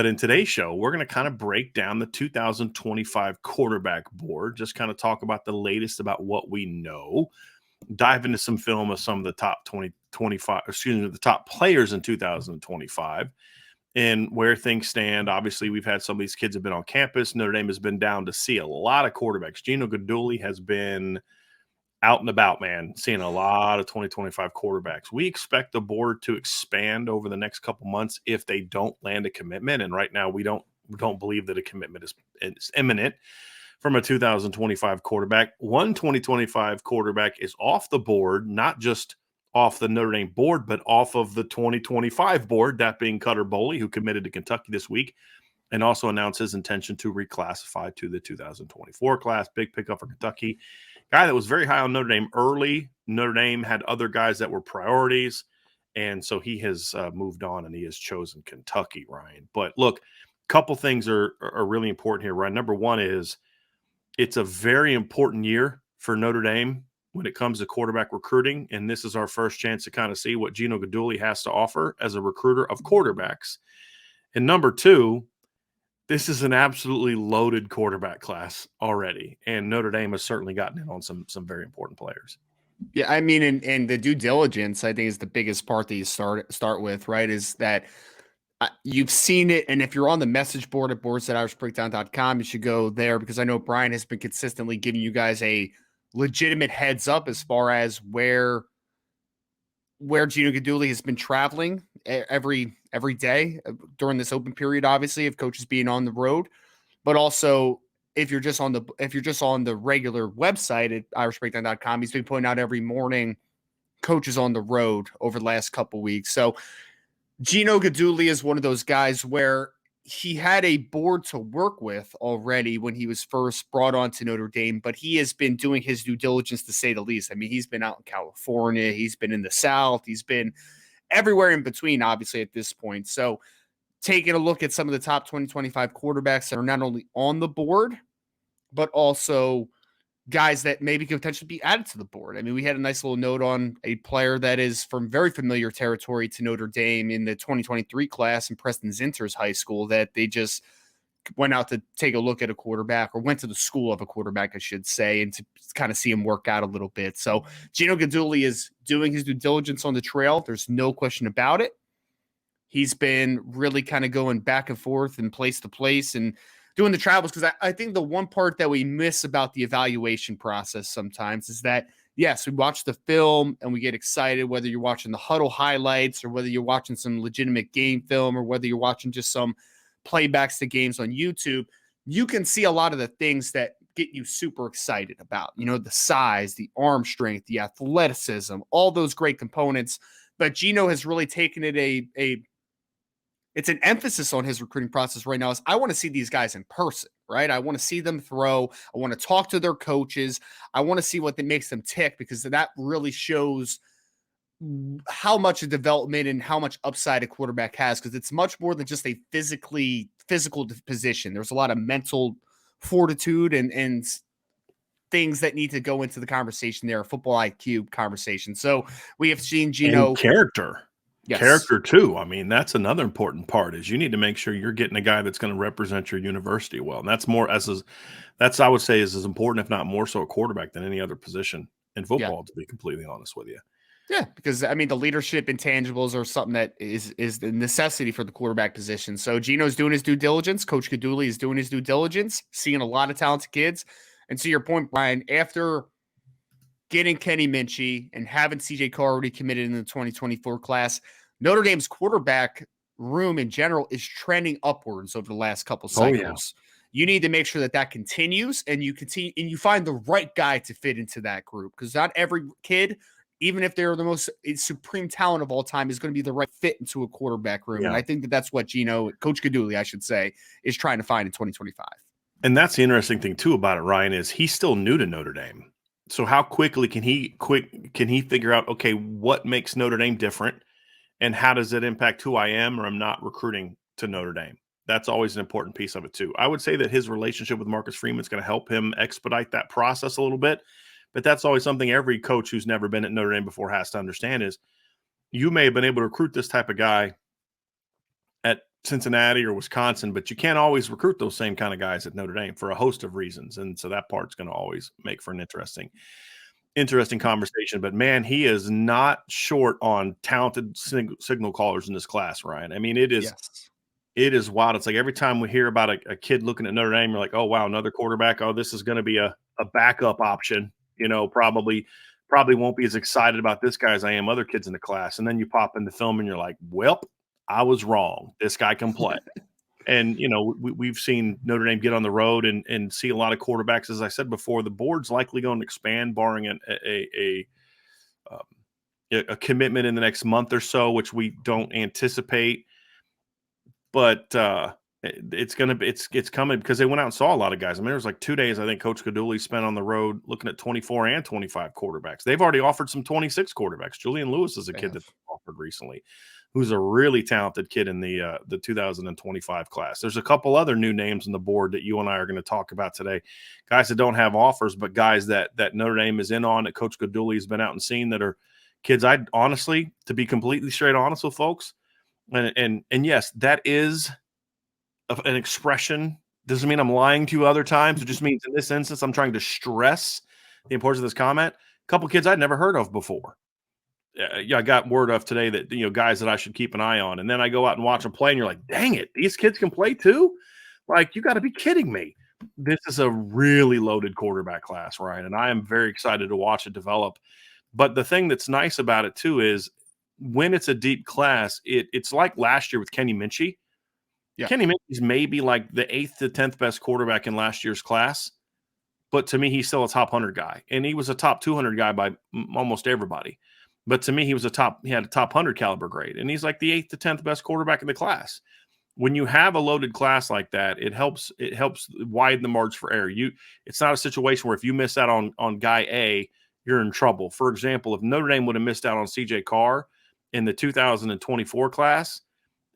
But in today's show, we're going to kind of break down the 2025 quarterback board, just kind of talk about the latest about what we know, dive into some film of some of the top 2025, the top players in 2025 and where things stand. Obviously, we've had some of these kids have been on campus. Notre Dame has been down to see a lot of quarterbacks. Gino Guidugli has been out and about, man, seeing a lot of 2025 quarterbacks. We expect the board to expand over the next couple months if they don't land a commitment. And right now, we don't believe that a commitment is imminent from a 2025 quarterback. One 2025 quarterback is off the board, not just off the Notre Dame board, but off of the 2025 board, that being Cutter Boley, who committed to Kentucky this week and also announced his intention to reclassify to the 2024 class. Big pickup for Kentucky. Guy that was very high on Notre Dame early. Notre Dame had other guys that were priorities, and so he has moved on, and he has chosen Kentucky, Ryan. But look, a couple things are really important here, Ryan. Number one is it's a very important year for Notre Dame when it comes to quarterback recruiting, and this is our first chance to kind of see what Gino Guidugli has to offer as a recruiter of quarterbacks. And number two, this is an absolutely loaded quarterback class already, and Notre Dame has certainly gotten in on some very important players. Yeah, I mean, and the due diligence, I think, is the biggest part that you start with, right? Is that you've seen it, and if you're on the message board at boards.irishbreakdown.com, you should go there because I know Brian has been consistently giving you guys a legitimate heads up as far as where Gino Guidugli has been traveling every day during this open period, obviously, of coaches being on the road, but also if you're just on the regular website at irishbreakdown.com, he's been pointing out every morning coaches on the road over the last couple weeks. So Gino Guidugli is one of those guys where he had a board to work with already when he was first brought on to Notre Dame, but he has been doing his due diligence, to say the least. I mean, he's been out in California, he's been in the South, he's been everywhere in between, obviously, at this point. So taking a look at some of the top 2025 quarterbacks that are not only on the board, but also guys that maybe could potentially be added to the board. I mean, we had a nice little note on a player that is from very familiar territory to Notre Dame in the 2023 class in Preston Zinter's high school, that they just went out to take a look at a quarterback, or went to the school of a quarterback, I should say, and to kind of see him work out a little bit. So Gino Guidugli is doing his due diligence on the trail. There's no question about it. He's been really kind of going back and forth and place to place and doing the travels, because I think the one part that we miss about the evaluation process sometimes is that, yes, we watch the film and we get excited, whether you're watching the huddle highlights or whether you're watching some legitimate game film or whether you're watching just some playbacks to games on YouTube. You can see a lot of the things that get you super excited about, the size, the arm strength, the athleticism, all those great components. But Gino has really taken it it's an emphasis on his recruiting process right now is I want to see these guys in person, right? I want to see them throw. I want to talk to their coaches. I want to see what makes them tick, because that really shows how much a development and how much upside a quarterback has, because it's much more than just a physical position. There's a lot of mental fortitude and things that need to go into the conversation there, football IQ conversation. So we have seen Gino. And character. Yes. Character too. I mean, that's another important part, is you need to make sure you're getting a guy that's going to represent your university well. And that's I would say is as important, if not more so, a quarterback than any other position in football, to be completely honest with you. Yeah, because I mean, the leadership intangibles are something that is the necessity for the quarterback position. So Gino's doing his due diligence. Coach Guidugli is doing his due diligence, seeing a lot of talented kids. And to your point, Brian, after getting Kenny Minchie and having CJ Carr already committed in the 2024 class, Notre Dame's quarterback room in general is trending upwards over the last couple cycles. Oh, yeah. You need to make sure that continues, and you find the right guy to fit into that group, because not every kid, even if they're the most supreme talent of all time, is going to be the right fit into a quarterback room. Yeah. And I think that's what Coach Guidugli, I should say, is trying to find in 2025. And that's the interesting thing too about it, Ryan, is he's still new to Notre Dame. So how quickly can he figure out, okay, what makes Notre Dame different, and how does it impact who I am or I'm not recruiting to Notre Dame? That's always an important piece of it too. I would say that his relationship with Marcus Freeman is going to help him expedite that process a little bit, but that's always something every coach who's never been at Notre Dame before has to understand, is you may have been able to recruit this type of guy at Cincinnati or Wisconsin, but you can't always recruit those same kind of guys at Notre Dame for a host of reasons. And so that part's going to always make for an interesting conversation. But man, he is not short on talented signal callers in this class, Ryan. I mean, it is wild. It's like every time we hear about a kid looking at Notre Dame, you're like, oh wow, another quarterback. Oh, this is going to be a backup option. You know, probably won't be as excited about this guy as I am other kids in the class. And then you pop in the film and you're like, well, I was wrong. This guy can play. And, you know, we've seen Notre Dame get on the road and see a lot of quarterbacks. As I said before, the board's likely going to expand, barring a commitment in the next month or so, which we don't anticipate. But it's coming because they went out and saw a lot of guys. I mean, there was like 2 days I think Coach Cadouli spent on the road looking at 24 and 25 quarterbacks. They've already offered some 26 quarterbacks. Julian Lewis is a kid that offered recently, who's a really talented kid in the 2025 class. There's a couple other new names on the board that you and I are going to talk about today. Guys that don't have offers, but guys that Notre Dame is in on, that Coach Cadouli has been out and seen, that are kids I'd honestly, to be completely straight honest with folks, and yes, that is an expression. Doesn't mean I'm lying to you other times. It just means in this instance, I'm trying to stress the importance of this comment. A couple kids I'd never heard of before. Yeah, I got word of today that, you know, guys that I should keep an eye on. And then I go out and watch them play and you're like, dang it, these kids can play too? Like, you got to be kidding me. This is a really loaded quarterback class, Ryan, and I am very excited to watch it develop. But the thing that's nice about it too is when it's a deep class, it's like last year with Kenny Minchie. Yeah. Kenny Minchie's maybe like the 8th to 10th best quarterback in last year's class. But to me, he's still a top 100 guy. And he was a top 200 guy by almost everybody. But to me, he had a top 100 caliber grade. And he's like the 8th to 10th best quarterback in the class. When you have a loaded class like that, it helps widen the margin for error. It's not a situation where if you miss out on guy A, you're in trouble. For example, if Notre Dame would have missed out on CJ Carr in the 2024 class,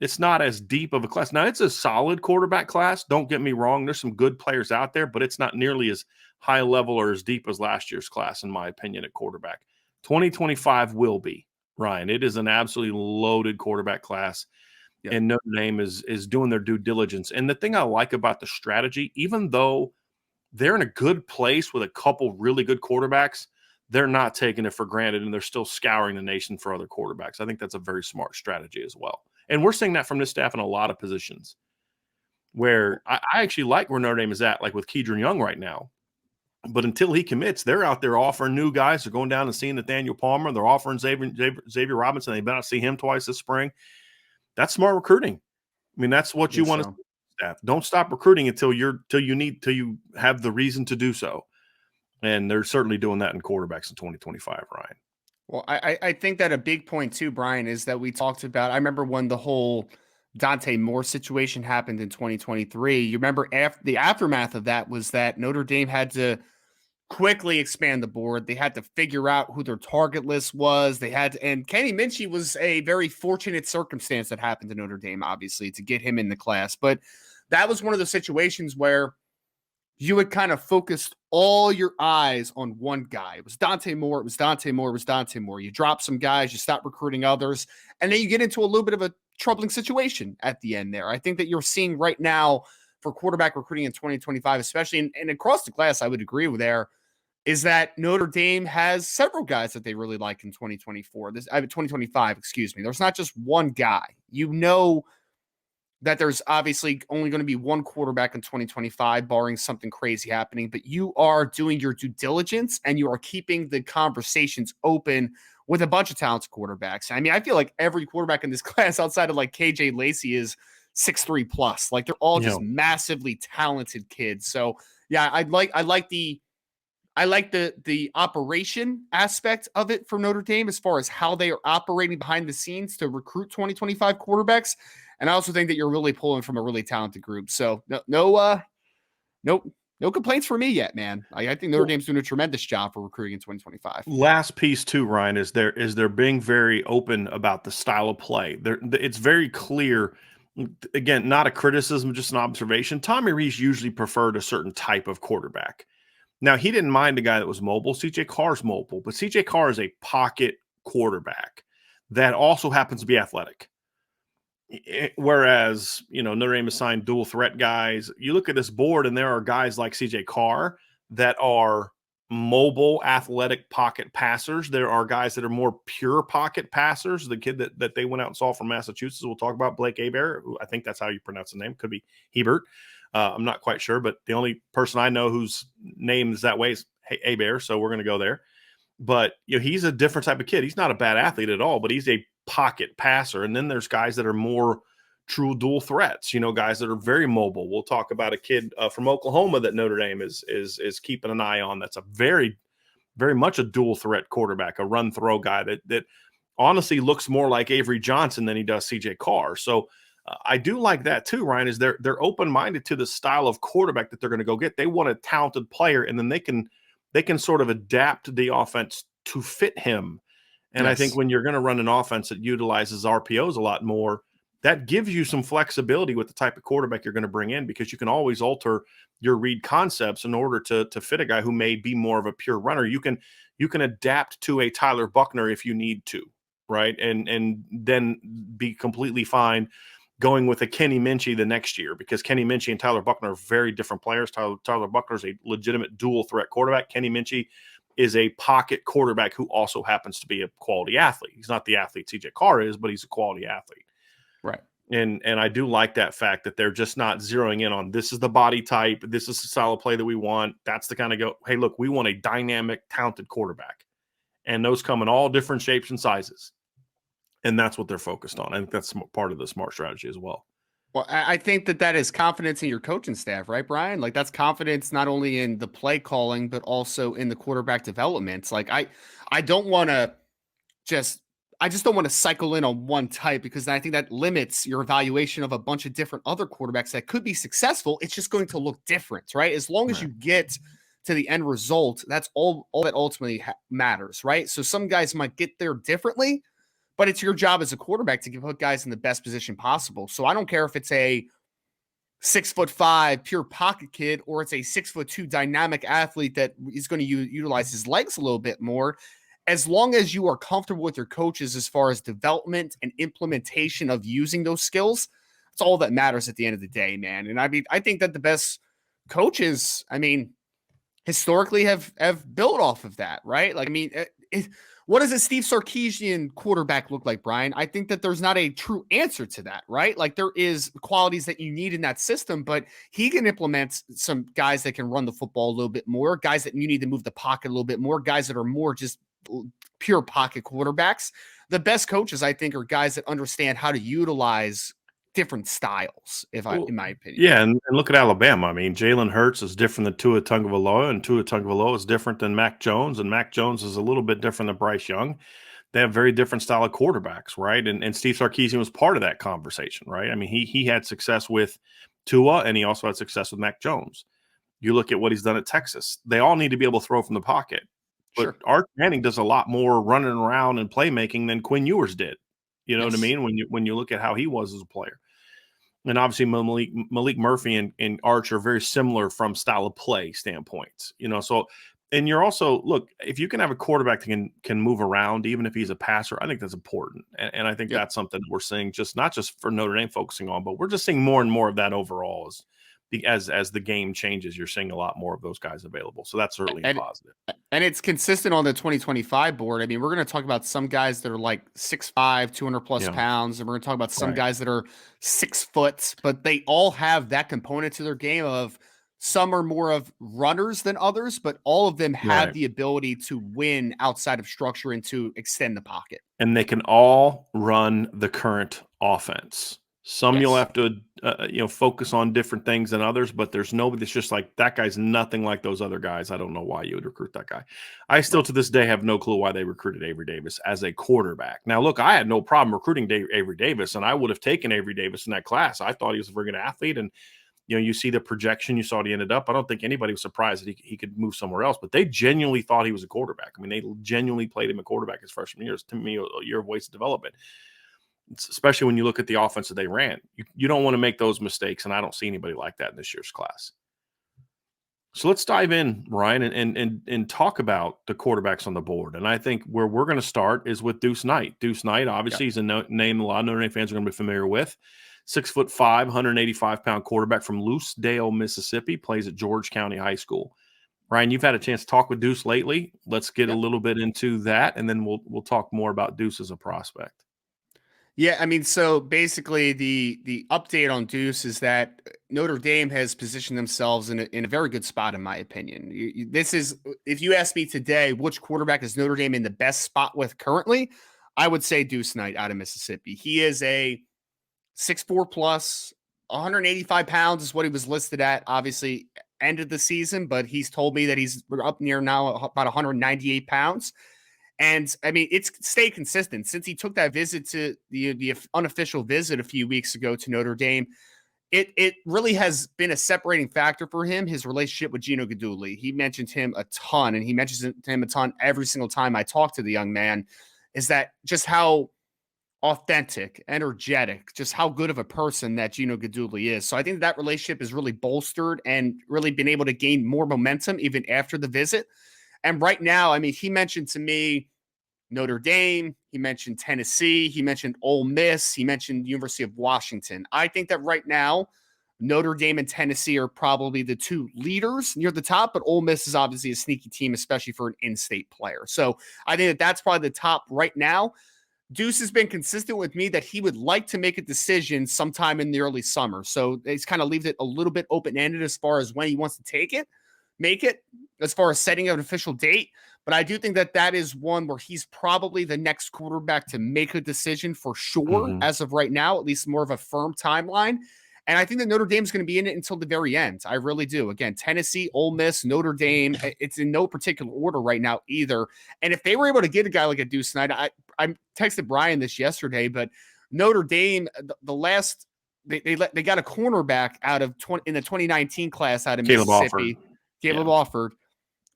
it's not as deep of a class. Now, it's a solid quarterback class. Don't get me wrong. There's some good players out there, but it's not nearly as high level or as deep as last year's class, in my opinion, at quarterback. 2025 will be, Ryan. It is an absolutely loaded quarterback class, and Notre Dame is doing their due diligence. And the thing I like about the strategy, even though they're in a good place with a couple really good quarterbacks, they're not taking it for granted, and they're still scouring the nation for other quarterbacks. I think that's a very smart strategy as well. And we're seeing that from this staff in a lot of positions where I actually like where Notre Dame is at, like with Kedron Young right now. But until he commits, they're out there offering new guys. They're going down and seeing Nathaniel Palmer. They're offering Xavier Robinson. They better not see him twice this spring. That's smart recruiting. I mean, that's what you want to see. Staff. Don't stop recruiting until you have the reason to do so. And they're certainly doing that in quarterbacks in 2025, Ryan. Well, I think that a big point too, Brian, is that we talked about, I remember when the whole Dante Moore situation happened in 2023. You remember the aftermath of that was that Notre Dame had to quickly expand the board. They had to figure out who their target list was. And Kenny Minchie was a very fortunate circumstance that happened to Notre Dame, obviously, to get him in the class. But that was one of the situations where you had kind of focused all your eyes on one guy. It was Dante Moore. It was Dante Moore. It was Dante Moore. You drop some guys, you stop recruiting others, and then you get into a little bit of a troubling situation at the end there. I think that you're seeing right now for quarterback recruiting in 2025, especially and across the class, I would agree with there, is that Notre Dame has several guys that they really like in 2025, excuse me. There's not just one guy. You know that there's obviously only going to be one quarterback in 2025, barring something crazy happening, but you are doing your due diligence and you are keeping the conversations open with a bunch of talented quarterbacks. I mean, I feel like every quarterback in this class outside of like KJ Lacey is 6'3 plus. Like they're all just massively talented kids. So yeah, I like the operation aspect of it for Notre Dame as far as how they are operating behind the scenes to recruit 2025 quarterbacks. And I also think that you're really pulling from a really talented group. So no complaints for me yet, man. I think Notre Dame's doing a tremendous job for recruiting in 2025. Last piece too, Ryan, is they're being very open about the style of play. It's very clear. Again, not a criticism, just an observation. Tommy Rees usually preferred a certain type of quarterback. Now, he didn't mind a guy that was mobile. CJ Carr's mobile, but CJ Carr is a pocket quarterback that also happens to be athletic. Whereas, Notre Dame assigned dual threat guys. You look at this board, and there are guys like CJ Carr that are mobile, athletic pocket passers. There are guys that are more pure pocket passers. The kid that they went out and saw from Massachusetts, we'll talk about, Blake Hebert, who I think that's how you pronounce the name. Could be Hebert. I'm not quite sure, but the only person I know whose name is that way is Hebert, so we're going to go there. But he's a different type of kid. He's not a bad athlete at all, but he's a pocket passer. And then there's guys that are more true dual threats. Guys that are very mobile. We'll talk about a kid from Oklahoma that Notre Dame is keeping an eye on. That's a very, very much a dual threat quarterback, a run throw guy that honestly looks more like Avery Johnson than he does CJ Carr. So I do like that too, Ryan. Is they're open minded to the style of quarterback that they're going to go get. They want a talented player, and then they can sort of adapt the offense to fit him. And I think when you're going to run an offense that utilizes RPOs a lot more, that gives you some flexibility with the type of quarterback you're going to bring in, because you can always alter your read concepts in order to fit a guy who may be more of a pure runner. You can adapt to a Tyler Buckner if you need to, right? And then be completely fine going with a Kenny Minchey the next year, because Kenny Minchey and Tyler Buckner are very different players. Tyler Buckner is a legitimate dual threat quarterback. Kenny Minchey is a pocket quarterback who also happens to be a quality athlete. He's not the athlete CJ Carr is, but he's a quality athlete. Right. And I do like that fact that they're just not zeroing in on, this is the body type, this is the style of play that we want. That's the kind of go, hey, look, we want a dynamic, talented quarterback. And those come in all different shapes and sizes. And that's what they're focused on. I think that's part of the smart strategy as well. Well, I think that is confidence in your coaching staff, right, Brian? Like, that's confidence not only in the play calling, but also in the quarterback development. Like, I don't want to I just don't want to cycle in on one type, because I think that limits your evaluation of a bunch of different other quarterbacks that could be successful. It's just going to look different, right? As long as you get to the end result, that's all that ultimately matters, right? So some guys might get there differently, but it's your job as a quarterback to put guys in the best position possible. So I don't care if it's a 6'5" pure pocket kid, or it's a 6'2" dynamic athlete that is going to utilize his legs a little bit more. As long as you are comfortable with your coaches as far as development and implementation of using those skills, that's all that matters at the end of the day, man. And I think that the best coaches, historically have built off of that, right? Like, what does a Steve Sarkisian quarterback look like, Brian? I think that there's not a true answer to that, right? Like, there is qualities that you need in that system, but he can implement some guys that can run the football a little bit more, guys that you need to move the pocket a little bit more, guys that are more just pure pocket quarterbacks. The best coaches, I think, are guys that understand how to utilize different styles, in my opinion. Yeah, and look at Alabama. Jalen Hurts is different than Tua Tagovailoa, and Tua Tagovailoa is different than Mac Jones, and Mac Jones is a little bit different than Bryce Young. They have very different style of quarterbacks, right? And Steve Sarkisian was part of that conversation, right? He had success with Tua, and he also had success with Mac Jones. You look at what he's done at Texas. They all need to be able to throw from the pocket. But Arch Manning does a lot more running around and playmaking than Quinn Ewers did. You know what I mean? When you look at how he was as a player. And obviously Malik Murphy and Arch are very similar from style of play standpoints. So, and you're also, look, if you can have a quarterback that can move around, even if he's a passer, I think that's important. And I think that's something that we're seeing, not just for Notre Dame focusing on, but we're just seeing more and more of that overall as the game changes. You're seeing a lot more of those guys available. So that's certainly a positive. And it's consistent on the 2025 board. We're going to talk about some guys that are like 6'5", 200 plus pounds. And we're going to talk about some guys that are 6 foot, but they all have that component to their game of, some are more of runners than others, but all of them have the ability to win outside of structure and to extend the pocket. And they can all run the current offense. Some you'll have to, focus on different things than others, but there's nobody that's just like, that guy's nothing like those other guys. I don't know why you would recruit that guy. I still, to this day, have no clue why they recruited Avery Davis as a quarterback. Now, look, I had no problem recruiting Avery Davis, and I would have taken Avery Davis in that class. I thought he was a very good athlete, and you see the projection, you saw what he ended up. I don't think anybody was surprised that he could move somewhere else, but they genuinely thought he was a quarterback. They genuinely played him a quarterback his freshman year. To me, a year of wasted development. Especially when you look at the offense that they ran. You don't want to make those mistakes, and I don't see anybody like that in this year's class. So let's dive in, Ryan, and talk about the quarterbacks on the board. And I think where we're going to start is with Deuce Knight. Deuce Knight, Yeah. obviously, is a name a lot of Notre Dame fans are going to be familiar with. 6'5", 185-pound quarterback from Lucedale, Mississippi, plays at George County High School. Ryan, you've had a chance to talk with Deuce lately. Let's get a little bit into that, and then we'll talk more about Deuce as a prospect. Yeah, I mean, so basically the update on Deuce is that Notre Dame has positioned themselves in a very good spot, in my opinion. This is, if you ask me today, which quarterback is Notre Dame in the best spot with currently, I would say Deuce Knight out of Mississippi. He is a 6'4 plus, 185 pounds is what he was listed at, obviously, end of the season, but he's told me that he's up near now about 198 pounds. And I mean, it's stayed consistent since he took that visit to the unofficial visit a few weeks ago to Notre Dame. It really has been a separating factor for him, his relationship with Gino Guidugli. He mentions him a ton, and he mentions him a ton every single time I talk to the young man, is that just how authentic, energetic, just how good of a person that Gino Guidugli is. So I think that relationship is really bolstered and really been able to gain more momentum even after the visit. And right now, I mean, he mentioned to me Notre Dame, he mentioned Tennessee, he mentioned Ole Miss, he mentioned University of Washington. I think that right now, Notre Dame and Tennessee are probably the two leaders near the top, but Ole Miss is obviously a sneaky team, especially for an in-state player. So I think that that's probably the top right now. Deuce has been consistent with me that he would like to make a decision sometime in the early summer. So he's kind of leave it a little bit open-ended as far as when he wants to make it, as far as setting an official date. But I do think that that is one where he's probably the next quarterback to make a decision for sure, as of right now, at least more of a firm timeline. And I think that Notre Dame is going to be in it until the very end. I really do. Again, Tennessee, Ole Miss, Notre Dame. It's in no particular order right now either. And if they were able to get a guy like a Deuce Knight, I texted Brian this yesterday, but Notre Dame, the last they got a cornerback out of in the 2019 class out of Caleb Mississippi. Offord. Caleb Offord.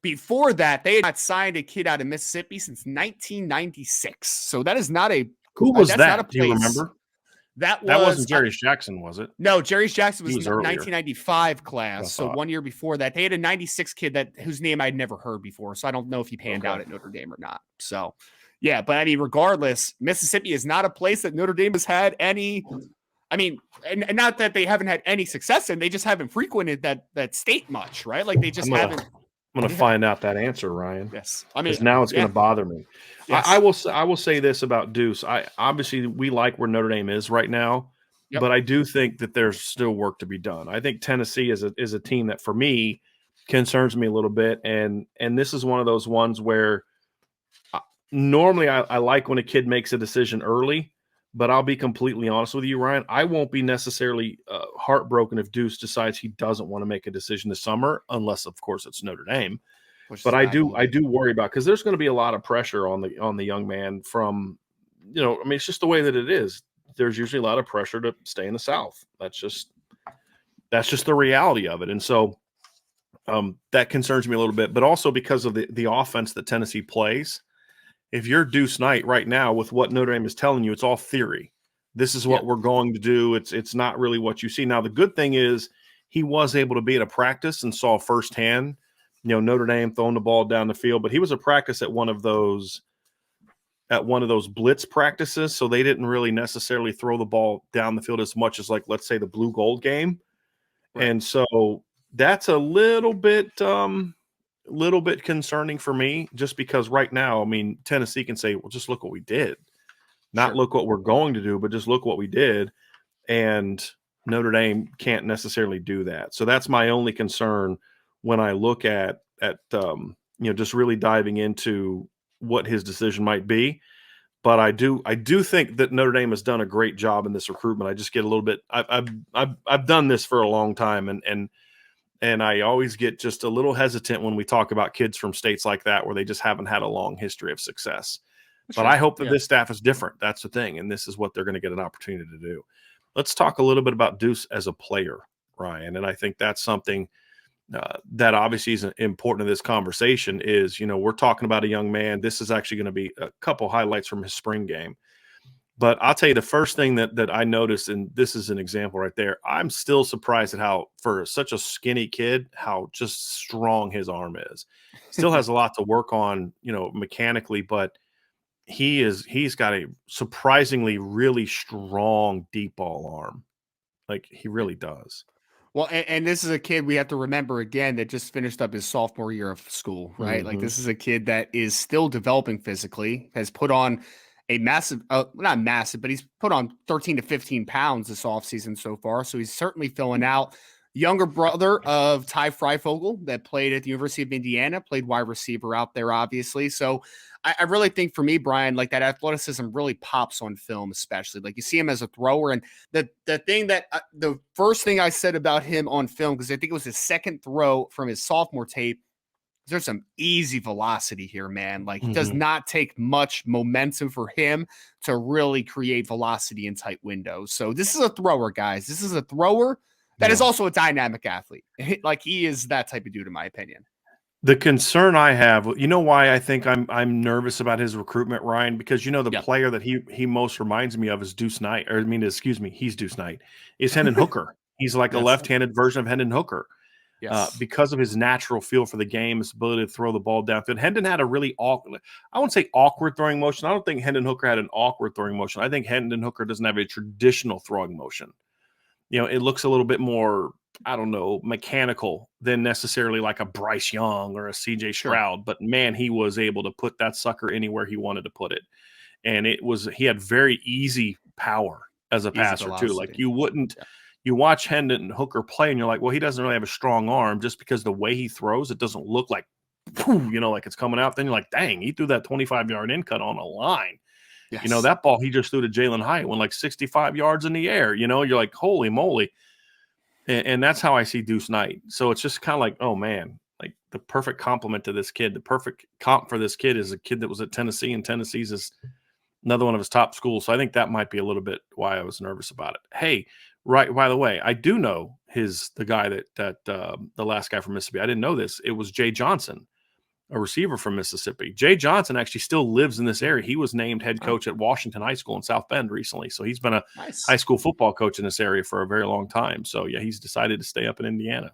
Before that, they had not signed a kid out of Mississippi since 1996. So that is not a Who was that's that? not a Do you place. remember? That wasn't Jarius Jackson, was it? No, Jarius Jackson was 1995 class. So 1 year before that, they had a 96 kid whose name I'd never heard before. So I don't know if he panned out at Notre Dame or not. So yeah, but I mean, regardless, Mississippi is not a place that Notre Dame has had any. I mean, and not that they haven't had any success in, they just haven't frequented that state much, right? Like they just haven't. I'm going to find out that answer, Ryan. Yes, I mean, because now it's going to bother me. Yes. I will say this about Deuce. Obviously we like where Notre Dame is right now, but I do think that there's still work to be done. I think Tennessee is a team that for me concerns me a little bit, and this is one of those ones where normally I like when a kid makes a decision early. But I'll be completely honest with you, Ryan. I won't be necessarily heartbroken if Deuce decides he doesn't want to make a decision this summer, unless, of course, it's Notre Dame. But I do worry about, because there's going to be a lot of pressure on the young man from, I mean, it's just the way that it is. There's usually a lot of pressure to stay in the South. That's just the reality of it, and so that concerns me a little bit. But also because of the offense that Tennessee plays. If you're Deuce Knight right now with what Notre Dame is telling you, it's all theory. This is what we're going to do. It's not really what you see. Now, the good thing is he was able to be at a practice and saw firsthand, Notre Dame throwing the ball down the field. But he was a practice at one of those blitz practices, so they didn't really necessarily throw the ball down the field as much as, like, let's say, the blue gold game. Right. And so that's a little bit concerning for me, just because right now, I mean, Tennessee can say, well, just look what we did. Not look what we're going to do, but just look what we did. And Notre Dame can't necessarily do that. So that's my only concern when I look at just really diving into what his decision might be. But I do think that Notre Dame has done a great job in this recruitment. I just get a little bit, I've done this for a long time, and I always get just a little hesitant when we talk about kids from states like that where they just haven't had a long history of success. Sure. But I hope that this staff is different. That's the thing. And this is what they're going to get an opportunity to do. Let's talk a little bit about Deuce as a player, Ryan. And I think that's something that obviously is important to this conversation is, we're talking about a young man. This is actually going to be a couple highlights from his spring game. But I'll tell you the first thing that I noticed, and this is an example right there. I'm still surprised at how, for such a skinny kid, how just strong his arm is. Still has a lot to work on, mechanically, but he's got a surprisingly really strong deep ball arm. Like he really does. Well, and this is a kid we have to remember again that just finished up his sophomore year of school, right? Like Mhm. this is a kid that is still developing physically, has put on a massive, not massive, but he's put on 13 to 15 pounds this offseason so far. So he's certainly filling out. Younger brother of Ty Freifogel that played at the University of Indiana, played wide receiver out there, obviously. So I really think for me, Brian, like that athleticism really pops on film, especially like you see him as a thrower. And the thing that the first thing I said about him on film, because I think it was his second throw from his sophomore tape, there's some easy velocity here, man. Like it does Mhm. not take much momentum for him to really create velocity in tight windows. So this is a thrower, guys. This is a thrower that is Yeah. also a dynamic athlete. Like he is that type of dude, in my opinion. The concern I have, why I think I'm nervous about his recruitment, Ryan, because the Yep. player that he most reminds me of is Deuce Knight, or I mean, excuse me, he's Deuce Knight, is Hendon Hooker. He's like a Yes. left-handed version of Hendon Hooker, Yes. because of his natural feel for the game, his ability to throw the ball downfield. Hendon had a really awkward, I won't say awkward throwing motion. I don't think Hendon Hooker had an awkward throwing motion. I think Hendon Hooker doesn't have a traditional throwing motion. It looks a little bit more, I don't know, mechanical than necessarily like a Bryce Young or a CJ Sure. Stroud. But man, he was able to put that sucker anywhere he wanted to put it. And he had very easy power as a Easy passer too. Like velocity. Yeah. you watch Hendon Hooker play and you're like, well, he doesn't really have a strong arm just because the way he throws, it doesn't look like, like it's coming out. Then you're like, dang, he threw that 25-yard in cut on a line. Yes. That ball he just threw to Jalen Hyatt went like 65 yards in the air. You're like, holy moly. And that's how I see Deuce Knight. So it's just kind of like, oh man, like the perfect compliment to this kid. The perfect comp for this kid is a kid that was at Tennessee, and Tennessee's is another one of his top schools. So I think that might be a little bit why I was nervous about it. Hey, right. By the way, I do know the guy the last guy from Mississippi. I didn't know this. It was Jay Johnson, a receiver from Mississippi. Jay Johnson actually still lives in this area. He was named head Oh, coach at Washington High School in South Bend recently. So he's been a high nice. school football coach in this area for a very long time. So yeah, he's decided to stay up in Indiana.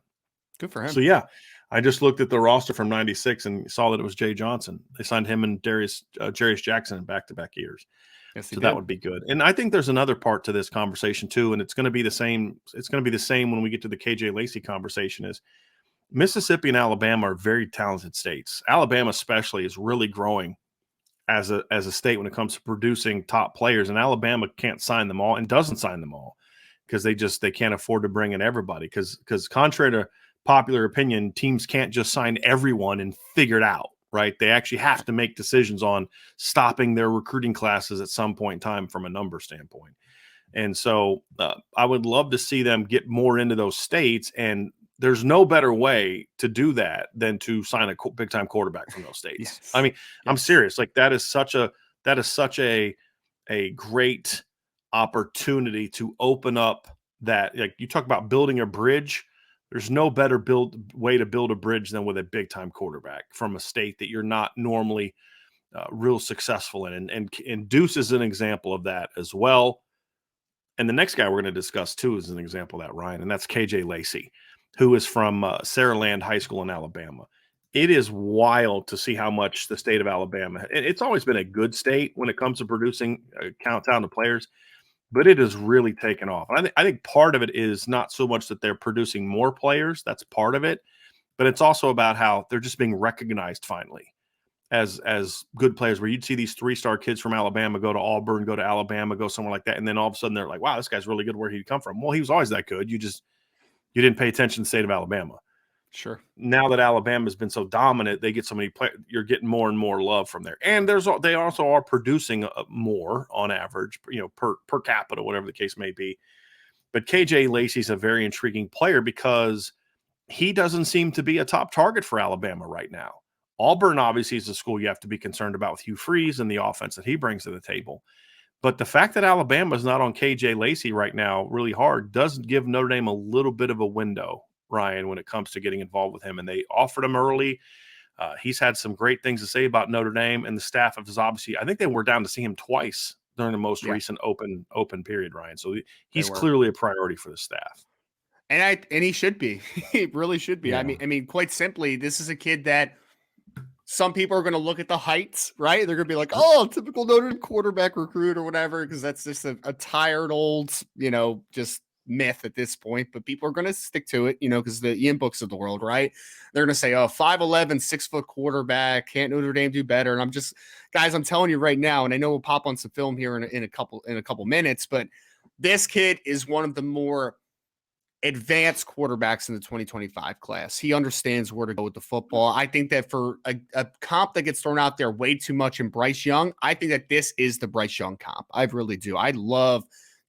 Good for So him. yeah, I just looked at the roster from '96 and saw that it was Jay Johnson. They signed him and Jarius Jackson in back-to-back years. Yes, he So that did. would be good. And I think there's another part to this conversation too, and it's going to be the same. It's going to be the same when we get to the KJ Lacey conversation. Is Mississippi and Alabama are very talented states. Alabama especially is really growing as a state when it comes to producing top players, and Alabama can't sign them all and doesn't sign them all because they can't afford to bring in everybody because contrary to popular opinion, teams can't just sign everyone and figure it out, right? They actually have to make decisions on stopping their recruiting classes at some point in time from a number standpoint. And so I would love to see them get more into those states. And there's no better way to do that than to sign a big time quarterback from those states. I Yes. mean, I'm Yes. serious. Like that is such a great opportunity to open up that, like you talk about building a bridge. There's no better way to build a bridge than with a big time quarterback from a state that you're not normally real successful in. And Deuce is an example of that as well. And the next guy we're going to discuss too is an example of that, Ryan, and that's KJ Lacey, who is from Saraland High School in Alabama. It is wild to see how much the state of Alabama. It's always been a good state when it comes to producing talented players, but it has really taken off. And I think part of it is not so much that they're producing more players. That's part of it, but it's also about how they're just being recognized finally as good players, where you'd see these 3-star kids from Alabama go to Auburn, go to Alabama, go somewhere like that, and then all of a sudden they're like, wow, this guy's really good. Where he'd come from? Well, he was always that good. You didn't pay attention to the state of Alabama. Sure. Now that Alabama's been so dominant, they get so many players. You're getting more and more love from there, and they also are producing more on average, per capita, whatever the case may be. But KJ Lacey's a very intriguing player because he doesn't seem to be a top target for Alabama right now. Auburn obviously is a school you have to be concerned about with Hugh Freeze and the offense that he brings to the table. But the fact that Alabama is not on KJ Lacey right now really hard does give Notre Dame a little bit of a window, Ryan, when it comes to getting involved with him. And they offered him early. He's had some great things to say about Notre Dame, and the staff is obviously, I think they were down to see him twice during the most Yeah, recent open period, Ryan. So they he's were. clearly a priority for the staff. And he should be. He really should be. Yeah. I mean, quite simply, this is a kid that some people are going to look at the heights, right? They're going to be like, Yep. "Oh, typical Notre Dame quarterback recruit or whatever," because that's just a tired old, just myth at this point. But people are going to stick to it, because the Ian Books of the world, right? They're going to say, "Oh, 5'11", 6-foot quarterback. Can't Notre Dame do better?" And I'm just, guys, I'm telling you right now, and I know we'll pop on some film here in a couple minutes, but this kid is one of the more advanced quarterbacks in the 2025 class. He understands where to go with the football. I think that for a comp that gets thrown out there way too much in Bryce Young, I think that this is the Bryce Young comp. I really do. I love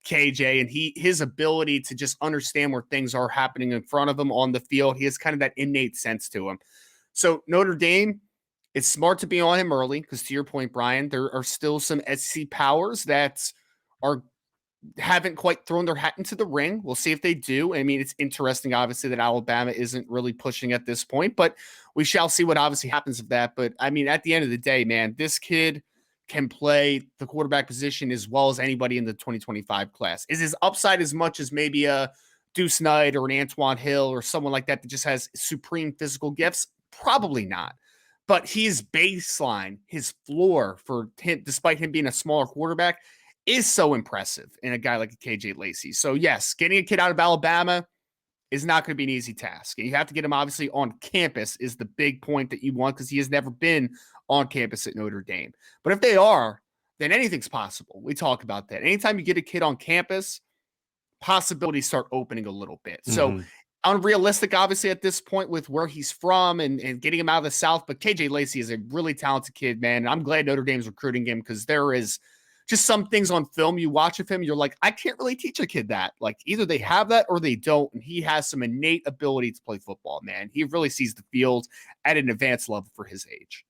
KJ and his ability to just understand where things are happening in front of him on the field. He has kind of that innate sense to him. So Notre Dame, it's smart to be on him early because, to your point, Brian, there are still some SEC powers that are haven't quite thrown their hat into the ring. We'll see if they do. I mean, it's interesting, obviously, that Alabama isn't really pushing at this point, but we shall see what obviously happens of that. But I mean, at the end of the day, man, this kid can play the quarterback position as well as anybody in the 2025 class. Is his upside as much as maybe a Deuce Knight or an Antoine Hill or someone like that just has supreme physical gifts? Probably not. But his baseline, his floor for him, despite him being a smaller quarterback, is so impressive in a guy like a KJ Lacey. So yes, getting a kid out of Alabama is not going to be an easy task. And you have to get him obviously on campus is the big point that you want because he has never been on campus at Notre Dame. But if they are, then anything's possible. We talk about that. Anytime you get a kid on campus, possibilities start opening a little bit. So Mm-hmm. unrealistic, obviously, at this point with where he's from and getting him out of the South. But KJ Lacey is a really talented kid, man. And I'm glad Notre Dame's recruiting him because there is just some things on film you watch of him, you're like, I can't really teach a kid that. Like either they have that or they don't. And he has some innate ability to play football, man. He really sees the field at an advanced level for his age.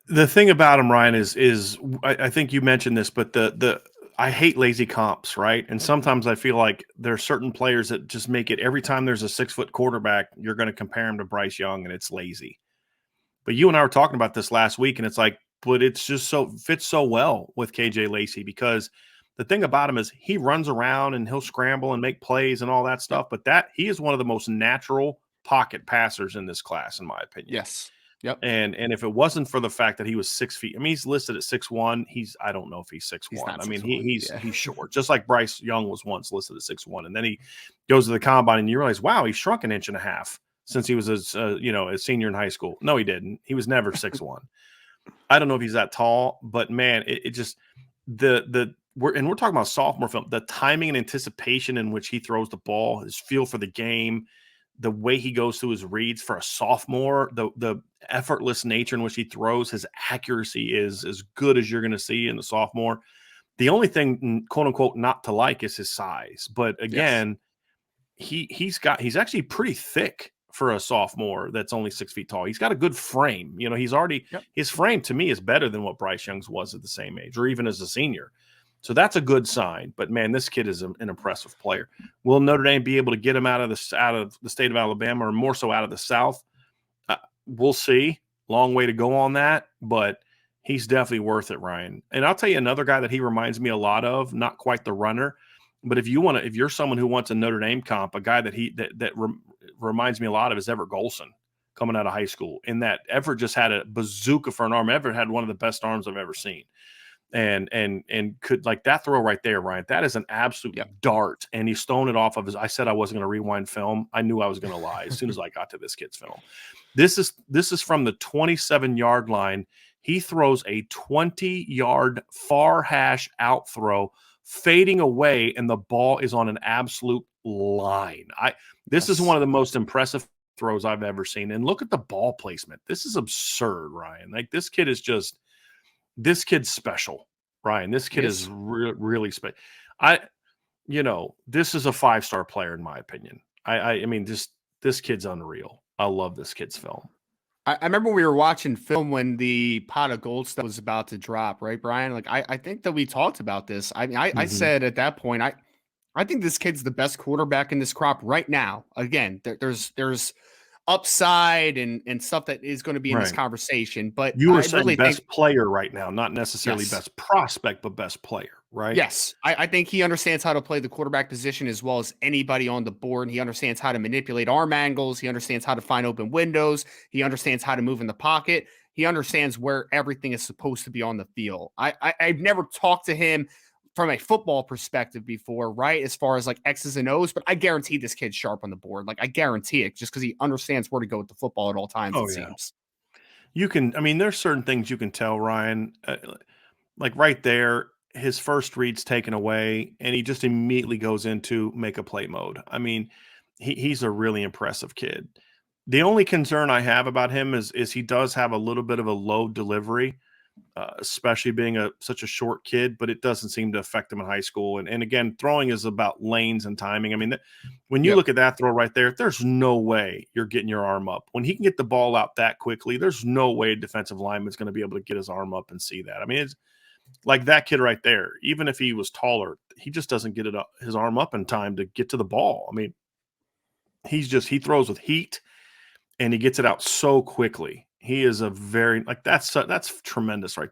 The thing about him, Ryan, is I think you mentioned this, but the I hate lazy comps, right? And sometimes I feel like there are certain players that just make it every time there's a 6-foot quarterback, you're going to compare him to Bryce Young, and it's lazy. But you and I were talking about this last week, and it's like, but it's just so fits so well with KJ Lacey because the thing about him is he runs around and he'll scramble and make plays and all that stuff. But that he is one of the most natural pocket passers in this class, in my opinion. Yes. Yep. And if it wasn't for the fact that he was 6 feet, I mean, he's listed at 6'1". I don't know if he's 6'1". I mean, 6'1", he's yeah. he's short, just like Bryce Young was once listed at 6'1". And then he goes to the combine and you realize, wow, he shrunk an inch and a half since he was a senior in high school. No, he didn't. He was never 6'1". I don't know if he's that tall, but man, it just we're talking about sophomore film. The timing and anticipation in which he throws the ball, his feel for the game, the way he goes through his reads for a sophomore, the effortless nature in which he throws, his accuracy is as good as you're going to see in the sophomore. The only thing, quote unquote, not to like is his size. But again, he's actually pretty thick for a sophomore that's only 6 feet tall. He's got a good frame. He's already his frame to me is better than what Bryce Young's was at the same age or even as a senior. So that's a good sign. But man, this kid is an impressive player. Will Notre Dame be able to get him out of the state of Alabama or more so out of the South? We'll see. Long way to go on that, but he's definitely worth it, Ryan. And I'll tell you another guy that he reminds me a lot of, not quite the runner, but if you're someone who wants a Notre Dame comp, a guy that reminds me a lot of is Everett Golson coming out of high school. In that Everett just had a bazooka for an arm. Everett had one of the best arms I've ever seen. And could like that throw right there, Ryan. That is an absolute dart. And he's thrown it off of I said I wasn't going to rewind film. I knew I was going to lie as soon as I got to this kid's film. This is from the 27-yard line. He throws a 20-yard far hash out throw, fading away, and the ball is on an absolute line. This is one of the most impressive throws I've ever seen. And look at the ball placement. This is absurd, Ryan. Like this kid's special, Ryan. This kid is really special. This is a 5-star player in my opinion. I mean, this kid's unreal. I love this kid's film. I remember we were watching film when the pot of gold stuff was about to drop, right, Brian? Like I think that we talked about this. I mean, I said at that point, I think this kid's the best quarterback in this crop right now. Again, there's upside and stuff that is going to be in this Right. conversation. But You were I saying really think best player right now, not necessarily yes. best prospect, but best player, right? Yes, I think he understands how to play the quarterback position as well as anybody on the board. He understands how to manipulate arm angles. He understands how to find open windows. He understands how to move in the pocket. He understands where everything is supposed to be on the field. I've never talked to him from a football perspective before, right? As far as like X's and O's, but I guarantee this kid's sharp on the board. Like I guarantee it, just because he understands where to go with the football at all times. Oh It yeah. seems. You can, I mean, there's certain things you can tell Ryan, like right there, his first read's taken away and he just immediately goes into make a play mode. I mean, he's a really impressive kid. The only concern I have about him is he does have a little bit of a low delivery, especially being such a short kid, but it doesn't seem to affect him in high school. And again, throwing is about lanes and timing. I mean, when you Yep. look at that throw right there, there's no way you're getting your arm up. When he can get the ball out that quickly, there's no way a defensive lineman's going to be able to get his arm up and see that. I mean, it's like that kid right there. Even if he was taller, he just doesn't get his arm up in time to get to the ball. I mean, he throws with heat and he gets it out so quickly. He is a very that's tremendous, right?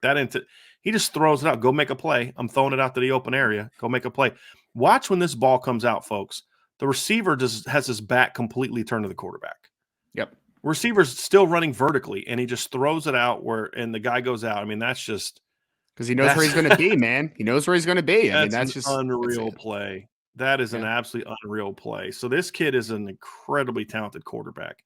He just throws it out. Go make a play. I'm throwing it out to the open area. Go make a play. Watch when this ball comes out, folks. The receiver has his back completely turned to the quarterback. Yep. Receiver's still running vertically, and he just throws it out and the guy goes out. I mean, that's just Because he knows where he's going to be, man. He knows where he's going to be. I mean, that's an that's just unreal play. That is an yeah. absolutely unreal play. So this kid is an incredibly talented quarterback.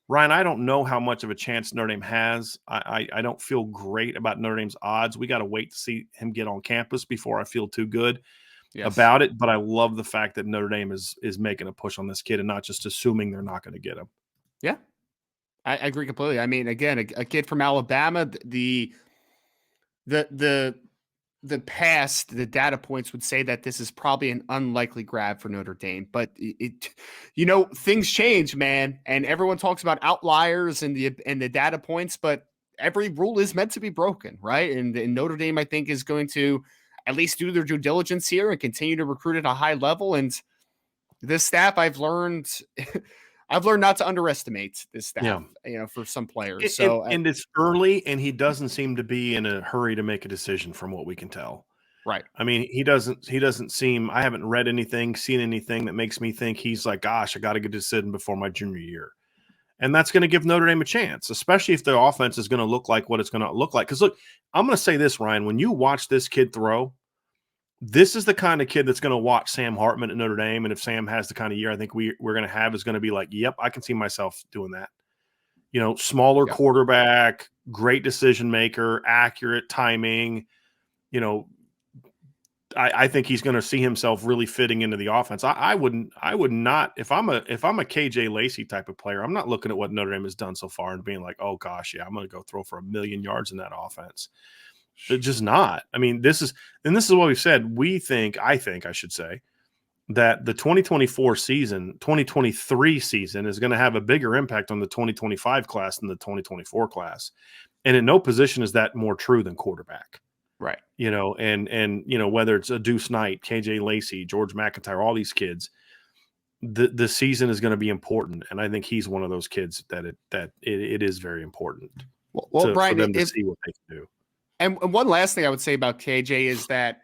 Ryan, I don't know how much of a chance Notre Dame has. I don't feel great about Notre Dame's odds. We got to wait to see him get on campus before I feel too good about it. But I love the fact that Notre Dame is making a push on this kid and not just assuming they're not going to get him. Yeah, I agree completely. I mean, again, a kid from Alabama, the past, the data points would say that this is probably an unlikely grab for Notre Dame, but things change, man. And everyone talks about outliers and the data points, but every rule is meant to be broken, right? And Notre Dame, I think, is going to at least do their due diligence here and continue to recruit at a high level. And this staff, I've learned not to underestimate this staff, for some players. And it's early, and he doesn't seem to be in a hurry to make a decision from what we can tell. Right. I mean, he doesn't seem, I haven't read anything, seen anything that makes me think he's like, gosh, I got to get a decision before my junior year. And that's going to give Notre Dame a chance, especially if the offense is going to look like what it's going to look like. Because look, I'm going to say this, Ryan, when you watch this kid throw, this is the kind of kid that's going to watch Sam Hartman at Notre Dame. And if Sam has the kind of year I think we're going to have, is going to be like, yep, I can see myself doing that. Smaller quarterback, great decision maker, accurate timing. I think he's going to see himself really fitting into the offense. I would not, if I'm a KJ Lacey type of player, I'm not looking at what Notre Dame has done so far and being like, oh gosh, yeah, I'm going to go throw for 1,000,000 yards in that offense. It's just not. I mean, this is what we've said. I should say that the 2023 season is going to have a bigger impact on the 2025 class than the 2024 class. And in no position is that more true than quarterback. Right. And whether it's a Deuce Knight, KJ Lacey, George McIntyre, all these kids, the season is going to be important. And I think he's one of those kids that it is very important Brian, for them to see what they can do. And one last thing I would say about KJ is that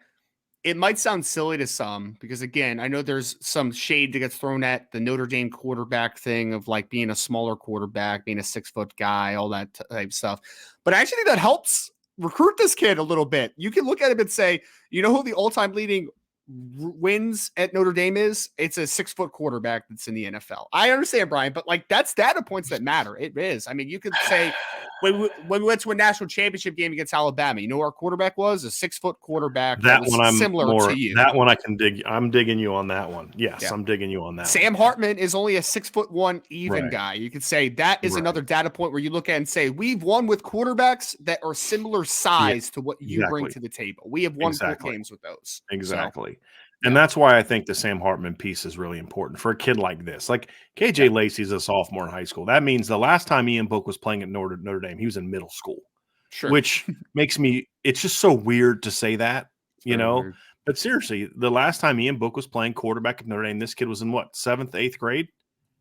it might sound silly to some because, again, I know there's some shade that gets thrown at the Notre Dame quarterback thing of like being a smaller quarterback, being a 6-foot guy, all that type of stuff. But I actually think that helps recruit this kid a little bit. You can look at him and say, you know who the all-time leading wins at Notre Dame is? It's a 6-foot quarterback that's in the NFL. I understand, Brian, but like that's data points that matter. It is. I mean, you could say when we went to a national championship game against Alabama, you know who our quarterback was? A 6-foot quarterback that was similar to you. That one I can dig. I'm digging you on that one. Yes, I'm digging you on that. Sam Hartman is only a 6'1" even guy. You could say that is another data point where you look at and say we've won with quarterbacks that are similar size to what you bring to the table. We have won 4 games with those. Exactly. And that's why I think the Sam Hartman piece is really important for a kid like this. Like KJ Lacey's a sophomore in high school. That means the last time Ian Book was playing at Notre Dame, he was in middle school. Sure. Which makes it's just so weird to say that, weird. But seriously, the last time Ian Book was playing quarterback at Notre Dame, this kid was in what, 7th, 8th grade?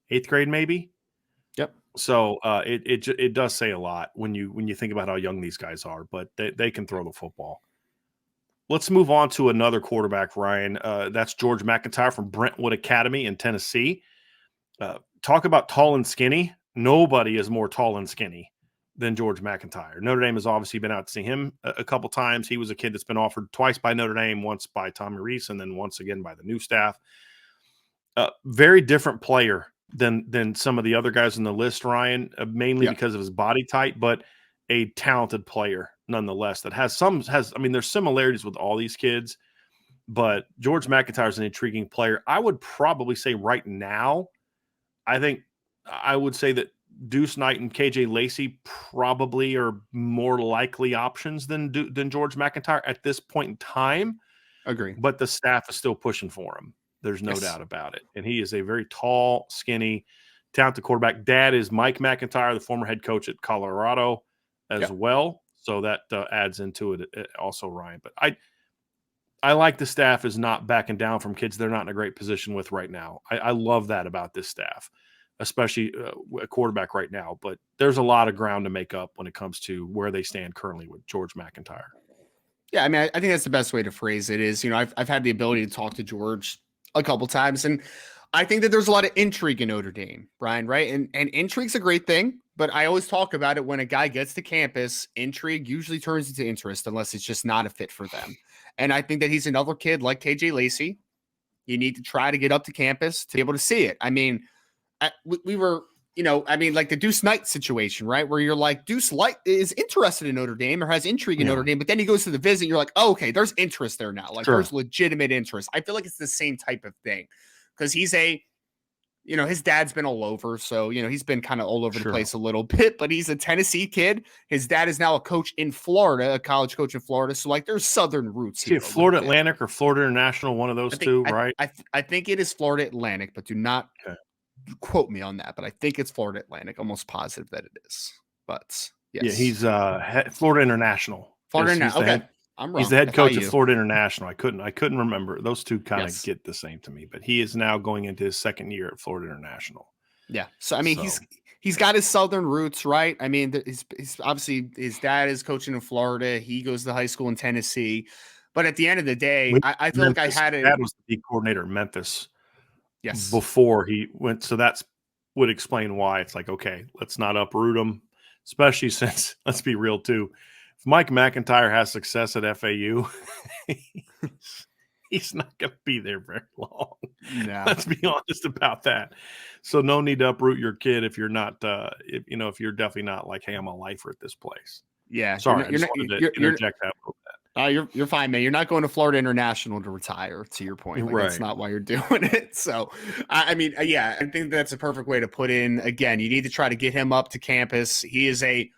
8th grade, maybe? Yep. So it does say a lot when you think about how young these guys are, but they can throw the football. Let's move on to another quarterback, Ryan. That's George McIntyre from Brentwood Academy in Tennessee. Talk about tall and skinny. Nobody is more tall and skinny than George McIntyre. Notre Dame has obviously been out to see him a couple times. He was a kid that's been offered twice by Notre Dame, once by Tommy Rees, and then once again by the new staff. Very different player than some of the other guys on the list, Ryan, mainly because of his body type, but a talented player nonetheless that there's similarities with all these kids, but George McIntyre is an intriguing player. I would probably say right now, I would say that Deuce Knight and KJ Lacey probably are more likely options than George McIntyre at this point in time. Agree. But the staff is still pushing for him. There's no doubt about it. And he is a very tall, skinny, talented quarterback. Dad is Mike McIntyre, the former head coach at Colorado as well. So that adds into it also, Ryan. But I like the staff is not backing down from kids they're not in a great position with right now. I love that about this staff, especially a quarterback right now. But there's a lot of ground to make up when it comes to where they stand currently with George McIntyre. Yeah, I mean, I think that's the best way to phrase it is, I've had the ability to talk to George a couple times, and I think that there's a lot of intrigue in Notre Dame, Brian, right? And intrigue's a great thing, but I always talk about it when a guy gets to campus, intrigue usually turns into interest unless it's just not a fit for them. And I think that he's another kid like KJ Lacey. You need to try to get up to campus to be able to see it. I mean, we were, like the Deuce Knight situation, right? Where you're like, Deuce Light is interested in Notre Dame or has intrigue in Notre Dame, but then he goes to the visit. You're like, oh, okay, there's interest there now. Like there's legitimate interest. I feel like it's the same type of thing because he's his dad's been all over. So, he's been kind of all over the place a little bit, but he's a Tennessee kid. His dad is now a coach in Florida, a college coach in Florida. So like there's Southern roots here. Florida Atlantic or Florida International, one of those two, right? I think it is Florida Atlantic, but do not quote me on that, but I think it's Florida Atlantic. Almost positive that it is. But yes. Yeah, he's Florida International. Florida International. Okay. I'm wrong. He's the head coach of Florida International. I couldn't remember. Those two kind of get the same to me, but he is now going into his second year at Florida International. Yeah. So I mean, he's got his Southern roots, right? I mean, he's obviously his dad is coaching in Florida. He goes to high school in Tennessee. But at the end of the day, I feel like I had it. Dad was the coordinator at Memphis. Yes. Before he went, so that's would explain why it's like, okay, let's not uproot him, especially since, let's be real too, if Mike McIntyre has success at FAU, he's not going to be there very long. No. Let's be honest about that. So no need to uproot your kid if you're not, if you're definitely not like, hey, I'm a lifer at this place. Yeah. Sorry, I just wanted to interject that a little bit. You're fine, man. You're not going to Florida International to retire, to your point. Like, that's not why you're doing it. So, I mean, I think that's a perfect way to put in. Again, you need to try to get him up to campus. He is a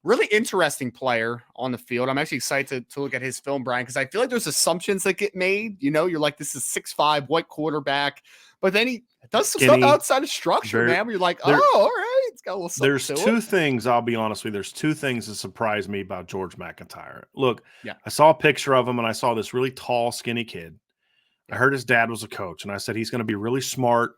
really interesting player on the field. I'm actually excited to look at his film, Brian, because I feel like there's assumptions that get made. You're like, this is 6'5", white quarterback. But then he does some stuff outside of structure, man. Where you're like, all right. It's got a little something. There's two things, I'll be honest with you. There's two things that surprised me about George McIntyre. Look, I saw a picture of him, and I saw this really tall, skinny kid. I heard his dad was a coach, and I said he's going to be really smart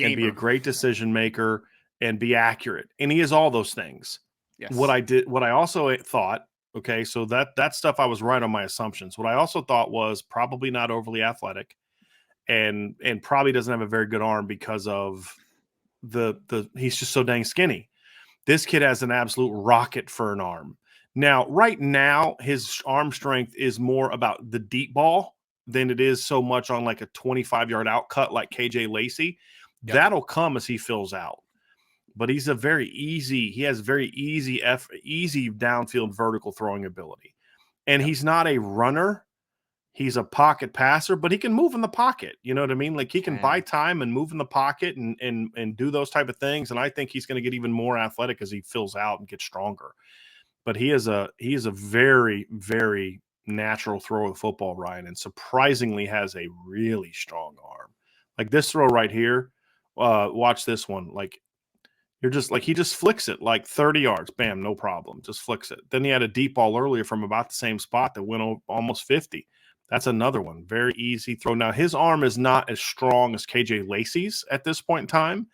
and be a great decision maker and be accurate. And he is all those things. Yes. What I also thought, okay, so that stuff I was right on my assumptions. What I also thought was probably not overly athletic and probably doesn't have a very good arm because of he's just so dang skinny. This kid has an absolute rocket for an arm. Now, right now, his arm strength is more about the deep ball than it is so much on like a 25-yard out cut like KJ Lacey. Yep. That'll come as he fills out. But he has very easy downfield vertical throwing ability. And he's not a runner. He's a pocket passer, but he can move in the pocket. You know what I mean? Like he can buy time and move in the pocket and do those type of things. And I think he's going to get even more athletic as he fills out and gets stronger. But he is a very, very natural thrower of the football, Ryan, and surprisingly has a really strong arm. Like this throw right here. Watch this one. Like you're just like he just flicks it like 30 yards. Bam, no problem. Just flicks it. Then he had a deep ball earlier from about the same spot that went almost 50. That's another one. Very easy throw. Now, his arm is not as strong as KJ Lacey's at this point in time,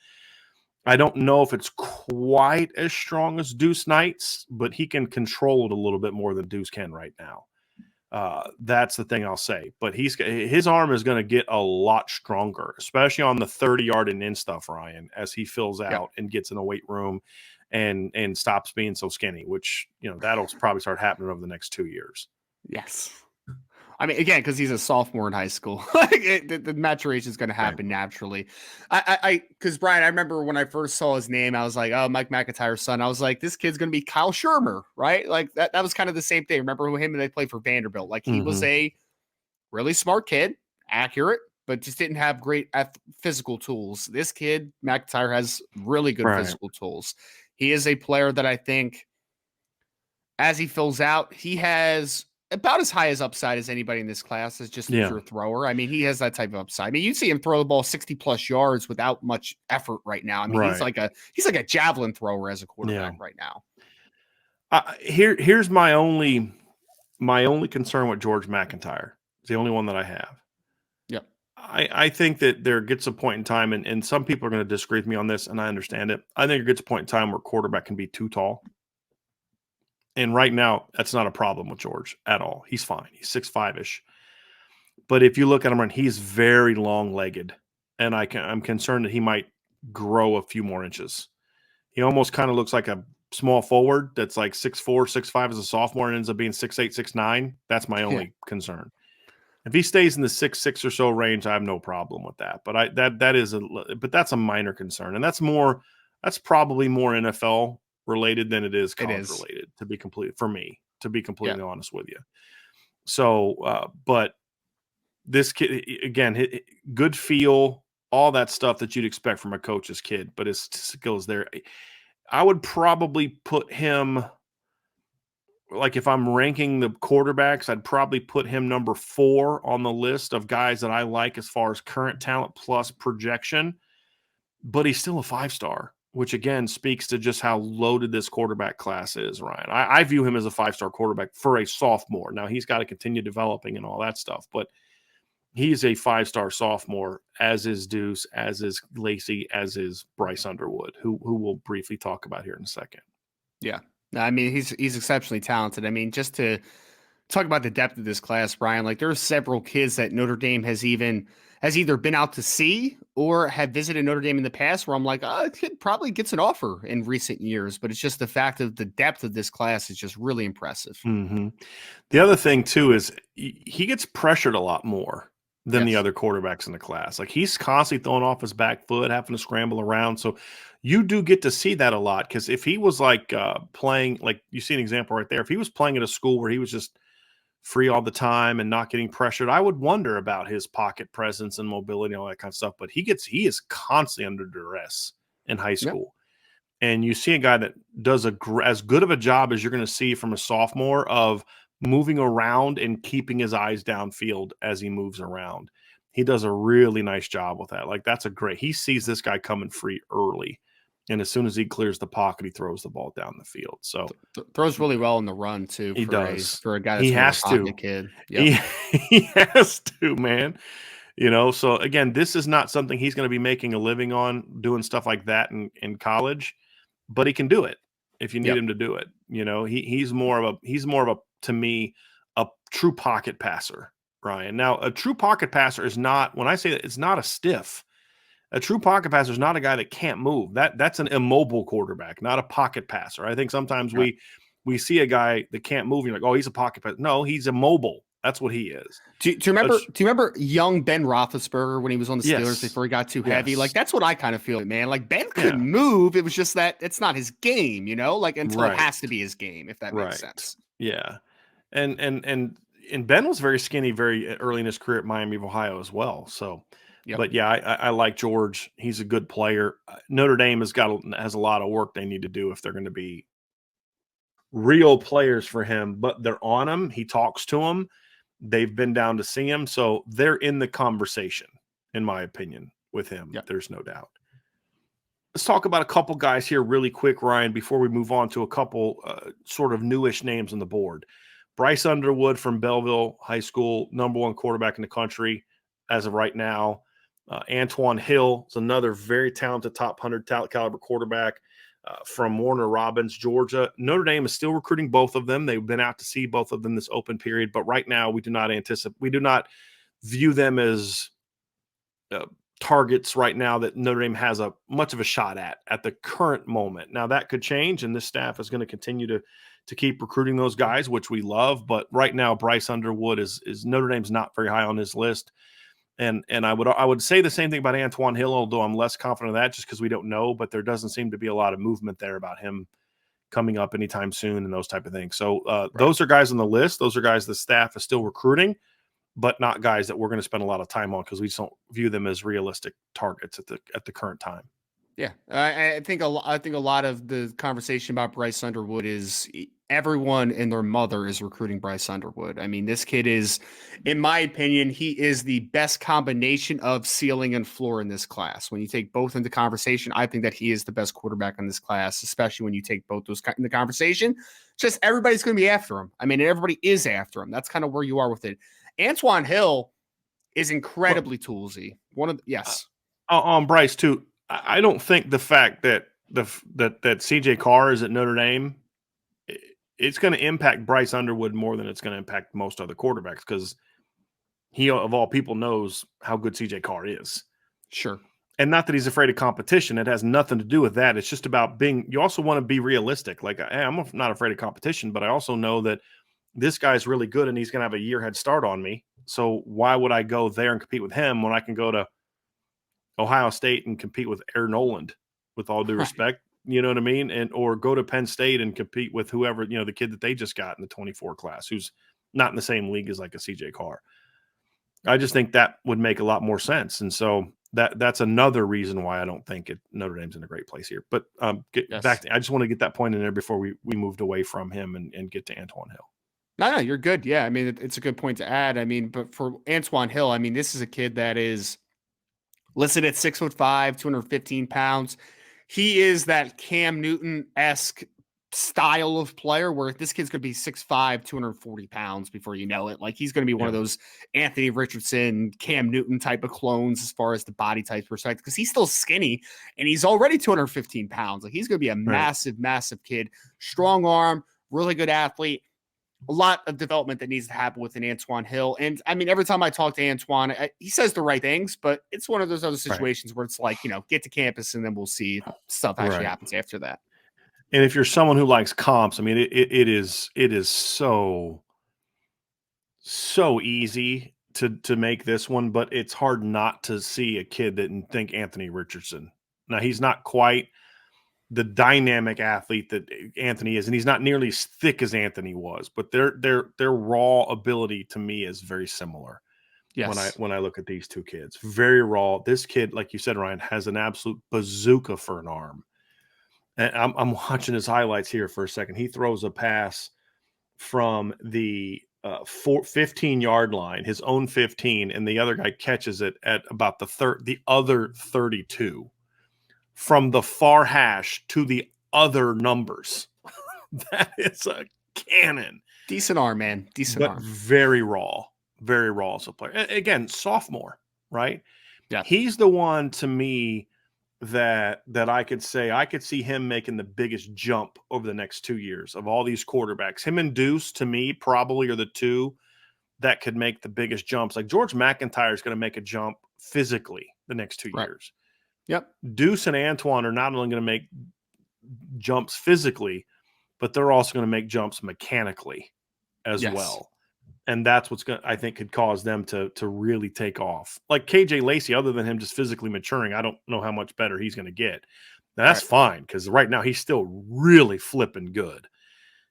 I don't know if it's quite as strong as Deuce Knight's, but he can control it a little bit more than Deuce can right now. That's the thing I'll say. But his arm is going to get a lot stronger, especially on the 30-yard and in stuff, Ryan, as he fills Yep. out and gets in the weight room and stops being so skinny, which, that'll probably start happening over the next 2 years. Yes. I mean, again, because he's a sophomore in high school, the maturation is going to happen naturally. Because Brian, I remember when I first saw his name, I was like, oh, Mike McIntyre's son. I was like, this kid's going to be Kyle Shermer, right? Like that was kind of the same thing. Remember him and they played for Vanderbilt. Like he was a really smart kid, accurate, but just didn't have great physical tools. This kid, McIntyre, has really good physical tools. He is a player that I think, as he fills out, he has about as high as upside as anybody in this class as just a pure thrower. I mean, he has that type of upside. I mean, you see him throw the ball 60 plus yards without much effort right now. I mean, he's like a javelin thrower as a quarterback right now. Here's my only concern with George McIntyre. It's the only one that I have. Yep. I think that there gets a point in time, and some people are going to disagree with me on this, and I understand it. I think there gets a point in time where quarterback can be too tall. And right now, that's not a problem with George at all. He's fine. He's 6'5"-ish. But if you look at him, he's very long-legged, and I'm concerned that he might grow a few more inches. He almost kind of looks like a small forward that's like 6'4", 6'5" as a sophomore and ends up being 6'8", 6'9". That's my only concern. If he stays in the 6'6" or so range, I have no problem with that. But that's a minor concern, and that's probably more NFL related than it is college related, to be completely honest with you. So, but this kid, again, good feel, all that stuff that you'd expect from a coach's kid, but his skills there. I would probably put him, like if I'm ranking the quarterbacks, I'd probably put him number 4 on the list of guys that I like as far as current talent plus projection, but he's still a 5-star. Which, again, speaks to just how loaded this quarterback class is, Ryan. I view him as a 5-star quarterback for a sophomore. Now, he's got to continue developing and all that stuff, but he's a 5-star sophomore, as is Deuce, as is Lacey, as is Bryce Underwood, who we'll briefly talk about here in a second. Yeah. I mean, he's exceptionally talented. I mean, just to talk about the depth of this class, Brian, like there are several kids that Notre Dame has either been out to see or have visited Notre Dame in the past where I'm like, it kid probably gets an offer in recent years, but it's just the fact of the depth of this class is just really impressive. Mm-hmm. The other thing too is he gets pressured a lot more than the other quarterbacks in the class. Like he's constantly throwing off his back foot, having to scramble around. So you do get to see that a lot. Because if he was like playing, like you see an example right there, if he was playing at a school where he was just free all the time and not getting pressured, I would wonder about his pocket presence and mobility and all that kind of stuff. But he is constantly under duress in high school. Yep. And you see a guy that does as good of a job as you're going to see from a sophomore of moving around and keeping his eyes downfield as he moves around. He does a really nice job with that. Like he sees this guy coming free early. And as soon as he clears the pocket, he throws the ball down the field. So throws really well in the run too. He does for a guy that's a pocket kid. Yep. He has to, man. So again, this is not something he's going to be making a living on, doing stuff like that in college, but he can do it if you need him to do it. He's more of a, to me, a true pocket passer, Ryan. Now, a true pocket passer is not, when I say that, it's not a stiff. A true pocket passer is not a guy that can't move. That's an immobile quarterback, not a pocket passer. I think sometimes we see a guy that can't move, and you're like, oh, he's a pocket passer. No, he's immobile. That's what he is. Do you remember young Ben Roethlisberger when he was on the Steelers before he got too heavy? Like that's what I kind of feel, man. Like Ben could move. It was just that it's not his game, like until it has to be his game, if that makes sense. Yeah. And Ben was very skinny very early in his career at Miami of Ohio as well. So, but yeah, I like George. He's a good player. Notre Dame has a lot of work they need to do if they're going to be real players for him, but they're on him. He talks to them. They've been down to see him. So they're in the conversation, in my opinion, with him. Yep. There's no doubt. Let's talk about a couple guys here really quick, Ryan, before we move on to a couple sort of newish names on the board. Bryce Underwood from Belleville High School, #1 quarterback in the country as of right now. Antoine Hill is another very talented top 100 caliber quarterback from Warner Robins, Georgia. Notre Dame is still recruiting both of them. They've been out to see both of them this open period, but right now we do not view them as targets right now that Notre Dame has a much of a shot at the current moment. Now that could change, and this staff is going to continue to keep recruiting those guys, which we love. But right now, Bryce Underwood is Notre Dame's not very high on his list. And I would say the same thing about Antoine Hill, although I'm less confident of that just because we don't know. But there doesn't seem to be a lot of movement there about him coming up anytime soon and those type of things. So Right. Those are guys on the list. Those are guys the staff is still recruiting, but not guys that we're going to spend a lot of time on because we just don't view them as realistic targets at the current time. Yeah, I think a lot of the conversation about Bryce Underwood is everyone and their mother is recruiting Bryce Underwood. I mean, this kid is, in my opinion, he is the best combination of ceiling and floor in this class. When you take both into conversation, I think that he is the best quarterback in this class, especially when you take both those in the conversation. Just everybody's going to be after him. I mean, everybody is after him. That's kind of where you are with it. Antoine Hill is incredibly toolsy. Yes. On Bryce too. I don't think the fact that that CJ Carr is at Notre Dame, it's going to impact Bryce Underwood more than it's going to impact most other quarterbacks because he, of all people, knows how good CJ Carr is. Sure. And not that he's afraid of competition. It has nothing to do with that. It's just about you also want to be realistic. Like, hey, I'm not afraid of competition, but I also know that this guy's really good and he's going to have a year head start on me. So why would I go there and compete with him when I can go to Ohio State and compete with Aaron Noland, with all due respect, you know what I mean? Or go to Penn State and compete with whoever, the kid that they just got in the 24 class, who's not in the same league as like a CJ Carr. I just think that would make a lot more sense. And so that's another reason why I don't think Notre Dame's in a great place here. But back to, I just want to get that point in there before we moved away from him and get to Antoine Hill. No, you're good. Yeah, I mean, it's a good point to add. I mean, but for Antoine Hill, I mean, this is a kid that is listed at 6'5", 215 pounds. He is that Cam Newton-esque style of player where this kid's going to be 6'5", 240 pounds before you know it. Like, he's going to be one of those Anthony Richardson, Cam Newton type of clones as far as the body type perspective, because he's still skinny and he's already 215 pounds. Like, he's going to be a massive, massive kid, strong arm, really good athlete. A lot of development that needs to happen with an Antoine Hill. And I mean, every time I talk to Antoine, he says the right things, but it's one of those other situations where it's like, get to campus and then we'll see if stuff actually happens after that. And if you're someone who likes comps, I mean, it is so easy to make this one, but it's hard not to see a kid that think Anthony Richardson. Now, he's not quite the dynamic athlete that Anthony is, and he's not nearly as thick as Anthony was, but their raw ability to me is very similar. Yes. When I look at these two kids, very raw. This kid, like you said, Ryan, has an absolute bazooka for an arm. And I'm watching his highlights here for a second. He throws a pass from the 15-yard line, his own 15, and the other guy catches it at about the other 32. From the far hash to the other numbers. That is a cannon. Decent arm, man. Decent arm. Very raw as a player. Again, sophomore, right? Yeah. He's the one to me that I could say I could see him making the biggest jump over the next 2 years of all these quarterbacks. Him and Deuce, to me, probably are the two that could make the biggest jumps. Like George McIntyre is going to make a jump physically the next 2 years. Yep. Deuce and Antoine are not only going to make jumps physically, but they're also going to make jumps mechanically as well. And that's what's going to, I think, could cause them to really take off. Like KJ Lacey, other than him just physically maturing, I don't know how much better he's going to get. Now, that's fine because right now he's still really flipping good.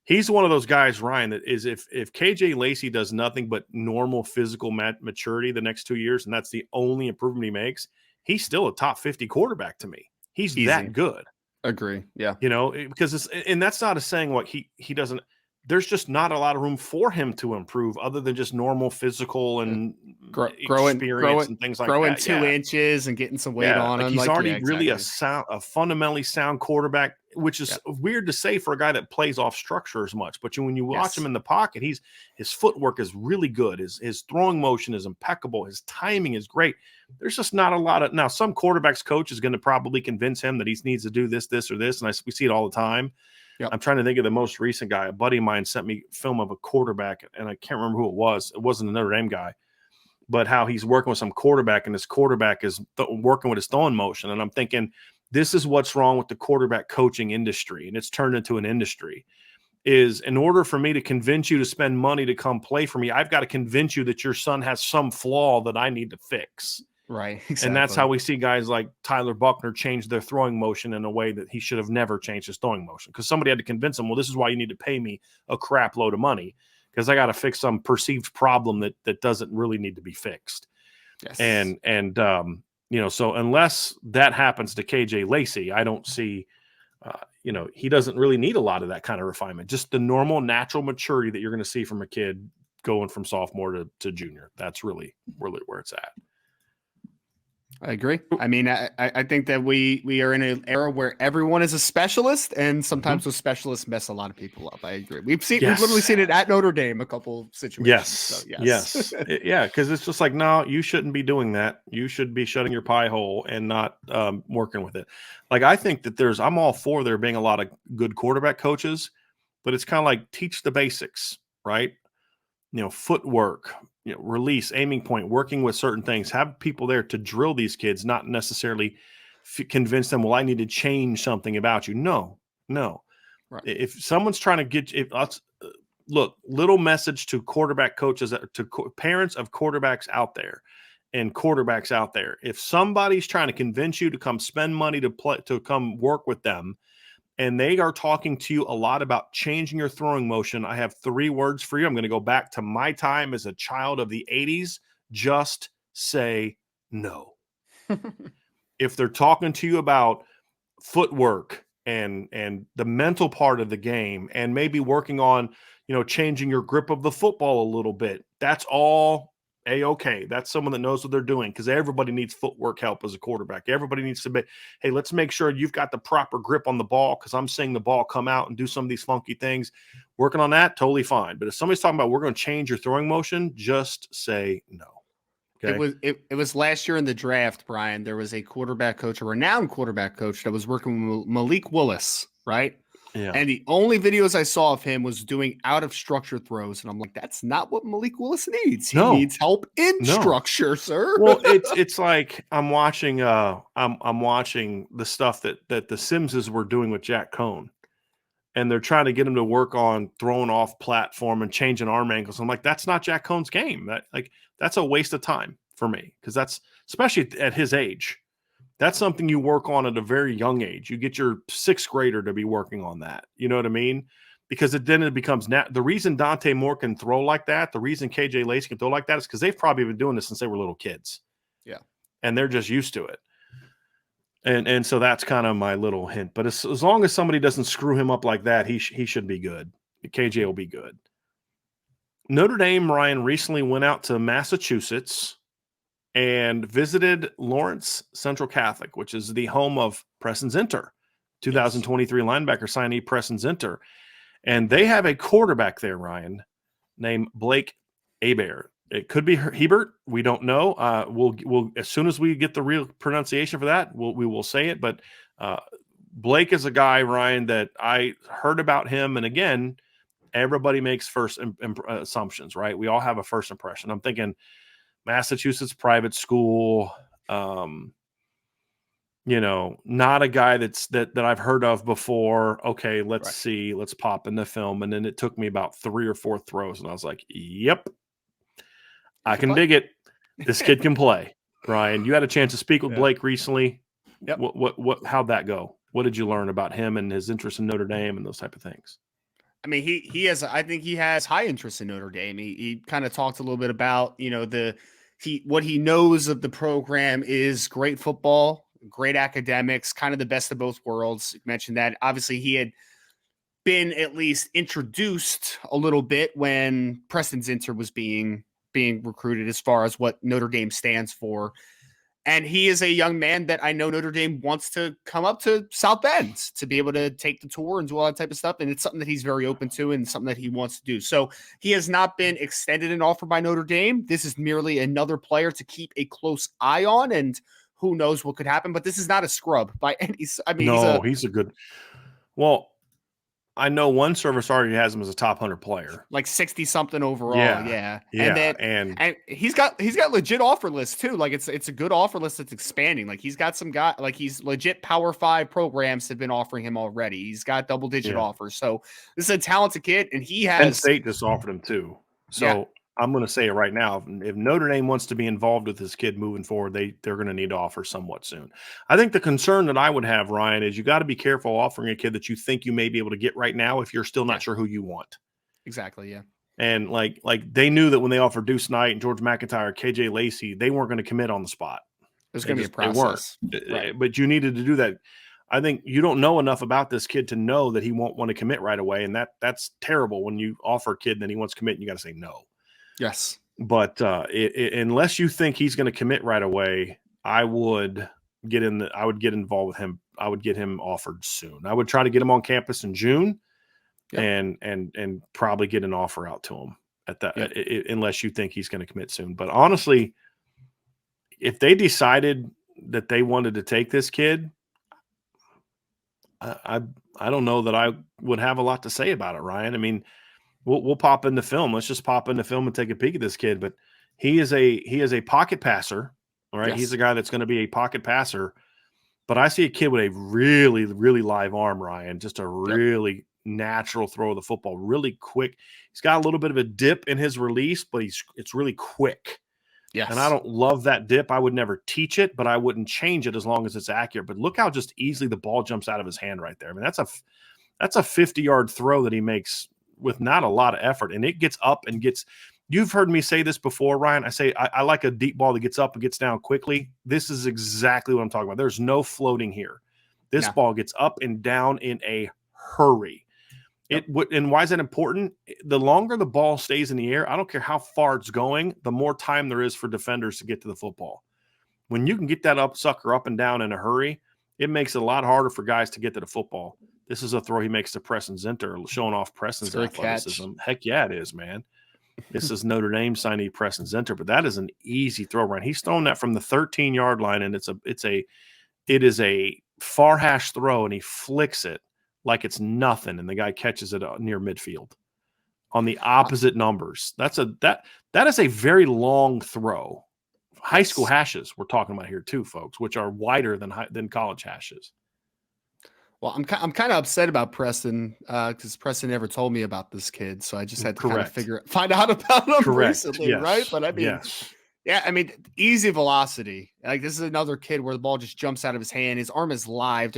He's one of those guys, Ryan, that is if KJ Lacey does nothing but normal physical maturity the next 2 years, and that's the only improvement he makes, he's still a top 50 quarterback to me. He's that good. Agree. Yeah. Because and that's not a saying what he doesn't. there's just not a lot of room for him to improve other than just normal physical and experience and things like growing that. 2 inches and getting some weight Yeah, on like him. he's already yeah, really exactly. a fundamentally sound quarterback, which is weird to say for a guy that plays off structure as much. But when you watch him in the pocket, his footwork is really good. His throwing motion is impeccable. His timing is great. There's just not a lot of now. Some quarterbacks coach is going to probably convince him that he needs to do this, or this, and we see it all the time. Yep. I'm trying to think of the most recent guy. A buddy of mine sent me film of a quarterback, and I can't remember who it was. It wasn't a Notre Dame guy, but how he's working with some quarterback, and this quarterback is working with his throwing motion. And I'm thinking, this is what's wrong with the quarterback coaching industry, and it's turned into an industry. Is in order for me to convince you to spend money to come play for me, I've got to convince you that your son has some flaw that I need to fix. Right. Exactly. And that's how we see guys like Tyler Buckner change their throwing motion in a way that he should have never changed his throwing motion, because somebody had to convince him, well, this is why you need to pay me a crap load of money, because I got to fix some perceived problem that doesn't really need to be fixed. Yes. And so unless that happens to KJ Lacey, I don't see, he doesn't really need a lot of that kind of refinement, just the normal natural maturity that you're going to see from a kid going from sophomore to junior. That's really where it's at. I agree. I mean, I think that we are in an era where everyone is a specialist, and sometimes those specialists mess a lot of people up. I agree. We've literally seen it at Notre Dame, a couple situations. Yes. So, yes. Yeah. Because it's just like, no, you shouldn't be doing that. You should be shutting your pie hole and not working with it. Like, I think that I'm all for there being a lot of good quarterback coaches, but it's kind of like teach the basics, right? Footwork, release, aiming point, working with certain things, have people there to drill these kids, not necessarily convince them, well, I need to change something about you. No. Right. If someone's trying to get look, little message to quarterback coaches, to parents of quarterbacks out there and quarterbacks out there. If somebody's trying to convince you to come spend money to come work with them, and they are talking to you a lot about changing your throwing motion, I have 3 words for you. I'm going to go back to my time as a child of the 80s. Just say no. If they're talking to you about footwork and the mental part of the game, and maybe working on, changing your grip of the football a little bit, that's all A-okay. That's someone that knows what they're doing, because everybody needs footwork help as a quarterback. Everybody needs to be, hey, let's make sure you've got the proper grip on the ball, because I'm seeing the ball come out and do some of these funky things. Working on that, totally fine. But if somebody's talking about we're going to change your throwing motion, just say no. Okay. It was last year in the draft, Brian. There was a renowned quarterback coach that was working with Malik Willis, right? Yeah. And the only videos I saw of him was doing out of structure throws. And I'm like, that's not what Malik Willis needs. He needs help in structure, sir. Well, it's like I'm watching I'm watching the stuff that the Simses were doing with Jack Cohn. And they're trying to get him to work on throwing off platform and changing arm angles. I'm like, that's not Jack Cohn's game. That's a waste of time for me, because that's, especially at his age, that's something you work on at a very young age. You get your 6th grader to be working on that. You know what I mean? Because then it becomes the reason Dante Moore can throw like that, the reason KJ Lacey can throw like that, is because they've probably been doing this since they were little kids. Yeah. And they're just used to it. And so that's kind of my little hint. But as long as somebody doesn't screw him up like that, he should be good. KJ will be good. Notre Dame, Ryan, recently went out to Massachusetts and visited Lawrence Central Catholic, which is the home of Preston Zinter, 2023 linebacker signee Preston Zinter. And they have a quarterback there, Ryan, named Blake Hebert. It could be Hebert. We don't know. We'll as soon as we get the real pronunciation for that, we will say it. But Blake is a guy, Ryan, that I heard about him. And again, everybody makes first assumptions, right? We all have a first impression. I'm thinking Massachusetts private school, not a guy that I've heard of before. Okay, let's see. Let's pop in the film. And then it took me about 3 or 4 throws, and I was like, yep. I can dig it. This kid can play. Brian, you had a chance to speak with Blake recently. Yep. How'd that go? What did you learn about him and his interest in Notre Dame and those type of things? I mean, I think he has high interest in Notre Dame. He kind of talked a little bit about, what he knows of the program is great football, great academics, kind of the best of both worlds. You mentioned that. Obviously, he had been at least introduced a little bit when Preston Zinter was being recruited, as far as what Notre Dame stands for. And he is a young man that I know Notre Dame wants to come up to South Bend to be able to take the tour and do all that type of stuff. And it's something that he's very open to and something that he wants to do. So he has not been extended an offer by Notre Dame. This is merely another player to keep a close eye on, and who knows what could happen. But this is not a scrub by any. I mean, No, he's a good. Well, I know one service already has him as a top 100 player. Like 60 something overall. Yeah. Yeah. Yeah. And he's got legit offer lists too. Like it's a good offer list that's expanding. Like he's got some guy, like he's legit Power 5 programs have been offering him already. He's got double digit offers. So this is a talented kid, and he has Penn State just offered him too. So I'm going to say it right now. If Notre Dame wants to be involved with this kid moving forward, they're going to need to offer somewhat soon. I think the concern that I would have, Ryan, is you got to be careful offering a kid that you think you may be able to get right now if you're still not sure who you want. Exactly. Yeah. And like they knew that when they offered Deuce Knight and George McIntyre, KJ Lacey, they weren't going to commit on the spot. There's going to be a process. Right. But you needed to do that. I think you don't know enough about this kid to know that he won't want to commit right away. And that's terrible when you offer a kid and then he wants to commit and you got to say no. Yes. But unless you think he's going to commit right away, I would get involved with him. I would get him offered soon. I would try to get him on campus in June and probably get an offer out to him at that, unless you think he's going to commit soon. But honestly, if they decided that they wanted to take this kid, I don't know that I would have a lot to say about it, Ryan. I mean, we'll pop into film. Let's just pop into film and take a peek at this kid. But he is a pocket passer, all right? Yes. He's a guy that's going to be a pocket passer. But I see a kid with a really, really live arm, Ryan, just a really natural throw of the football, really quick. He's got a little bit of a dip in his release, but it's really quick. Yes. And I don't love that dip. I would never teach it, but I wouldn't change it as long as it's accurate. But look how just easily the ball jumps out of his hand right there. I mean, that's a 50-yard throw that he makes with not a lot of effort, and it gets up and gets – you've heard me say this before, Ryan. I say I like a deep ball that gets up and gets down quickly. This is exactly what I'm talking about. There's no floating here. This ball gets up and down in a hurry. And why is that important? The longer the ball stays in the air, I don't care how far it's going, the more time there is for defenders to get to the football. When you can get that sucker up and down in a hurry, it makes it a lot harder for guys to get to the football. This is a throw he makes to Preston Zinter, showing off Preston's athleticism. Heck yeah, it is, man. This is Notre Dame signee Preston Zinter, but that is an easy throw, Ryan. He's thrown that from the 13-yard line, and it is a far hash throw, and he flicks it like it's nothing, and the guy catches it near midfield on the opposite numbers. That is a very long throw. High school hashes we're talking about here too, folks, which are wider than college hashes. Well, I'm kind of upset about Preston because Preston never told me about this kid, so I just had to kind of find out about him recently, right? But I mean, I mean, easy velocity. Like this is another kid where the ball just jumps out of his hand. His arm is live.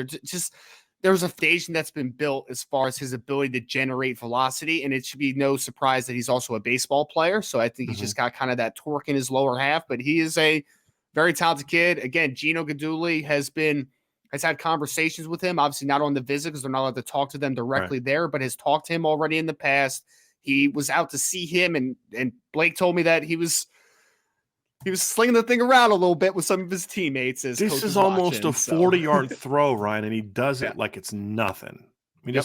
There's a foundation that's been built as far as his ability to generate velocity, and it should be no surprise that he's also a baseball player. So I think he's just got kind of that torque in his lower half, but he is a very talented kid. Again, Gino Guidugli has had conversations with him, obviously not on the visit because they're not allowed to talk to them directly there, but has talked to him already in the past. He was out to see him, and Blake told me that he was slinging the thing around a little bit with some of his teammates. This is almost a 40-yard throw, Ryan, and he does it like it's nothing. I mean,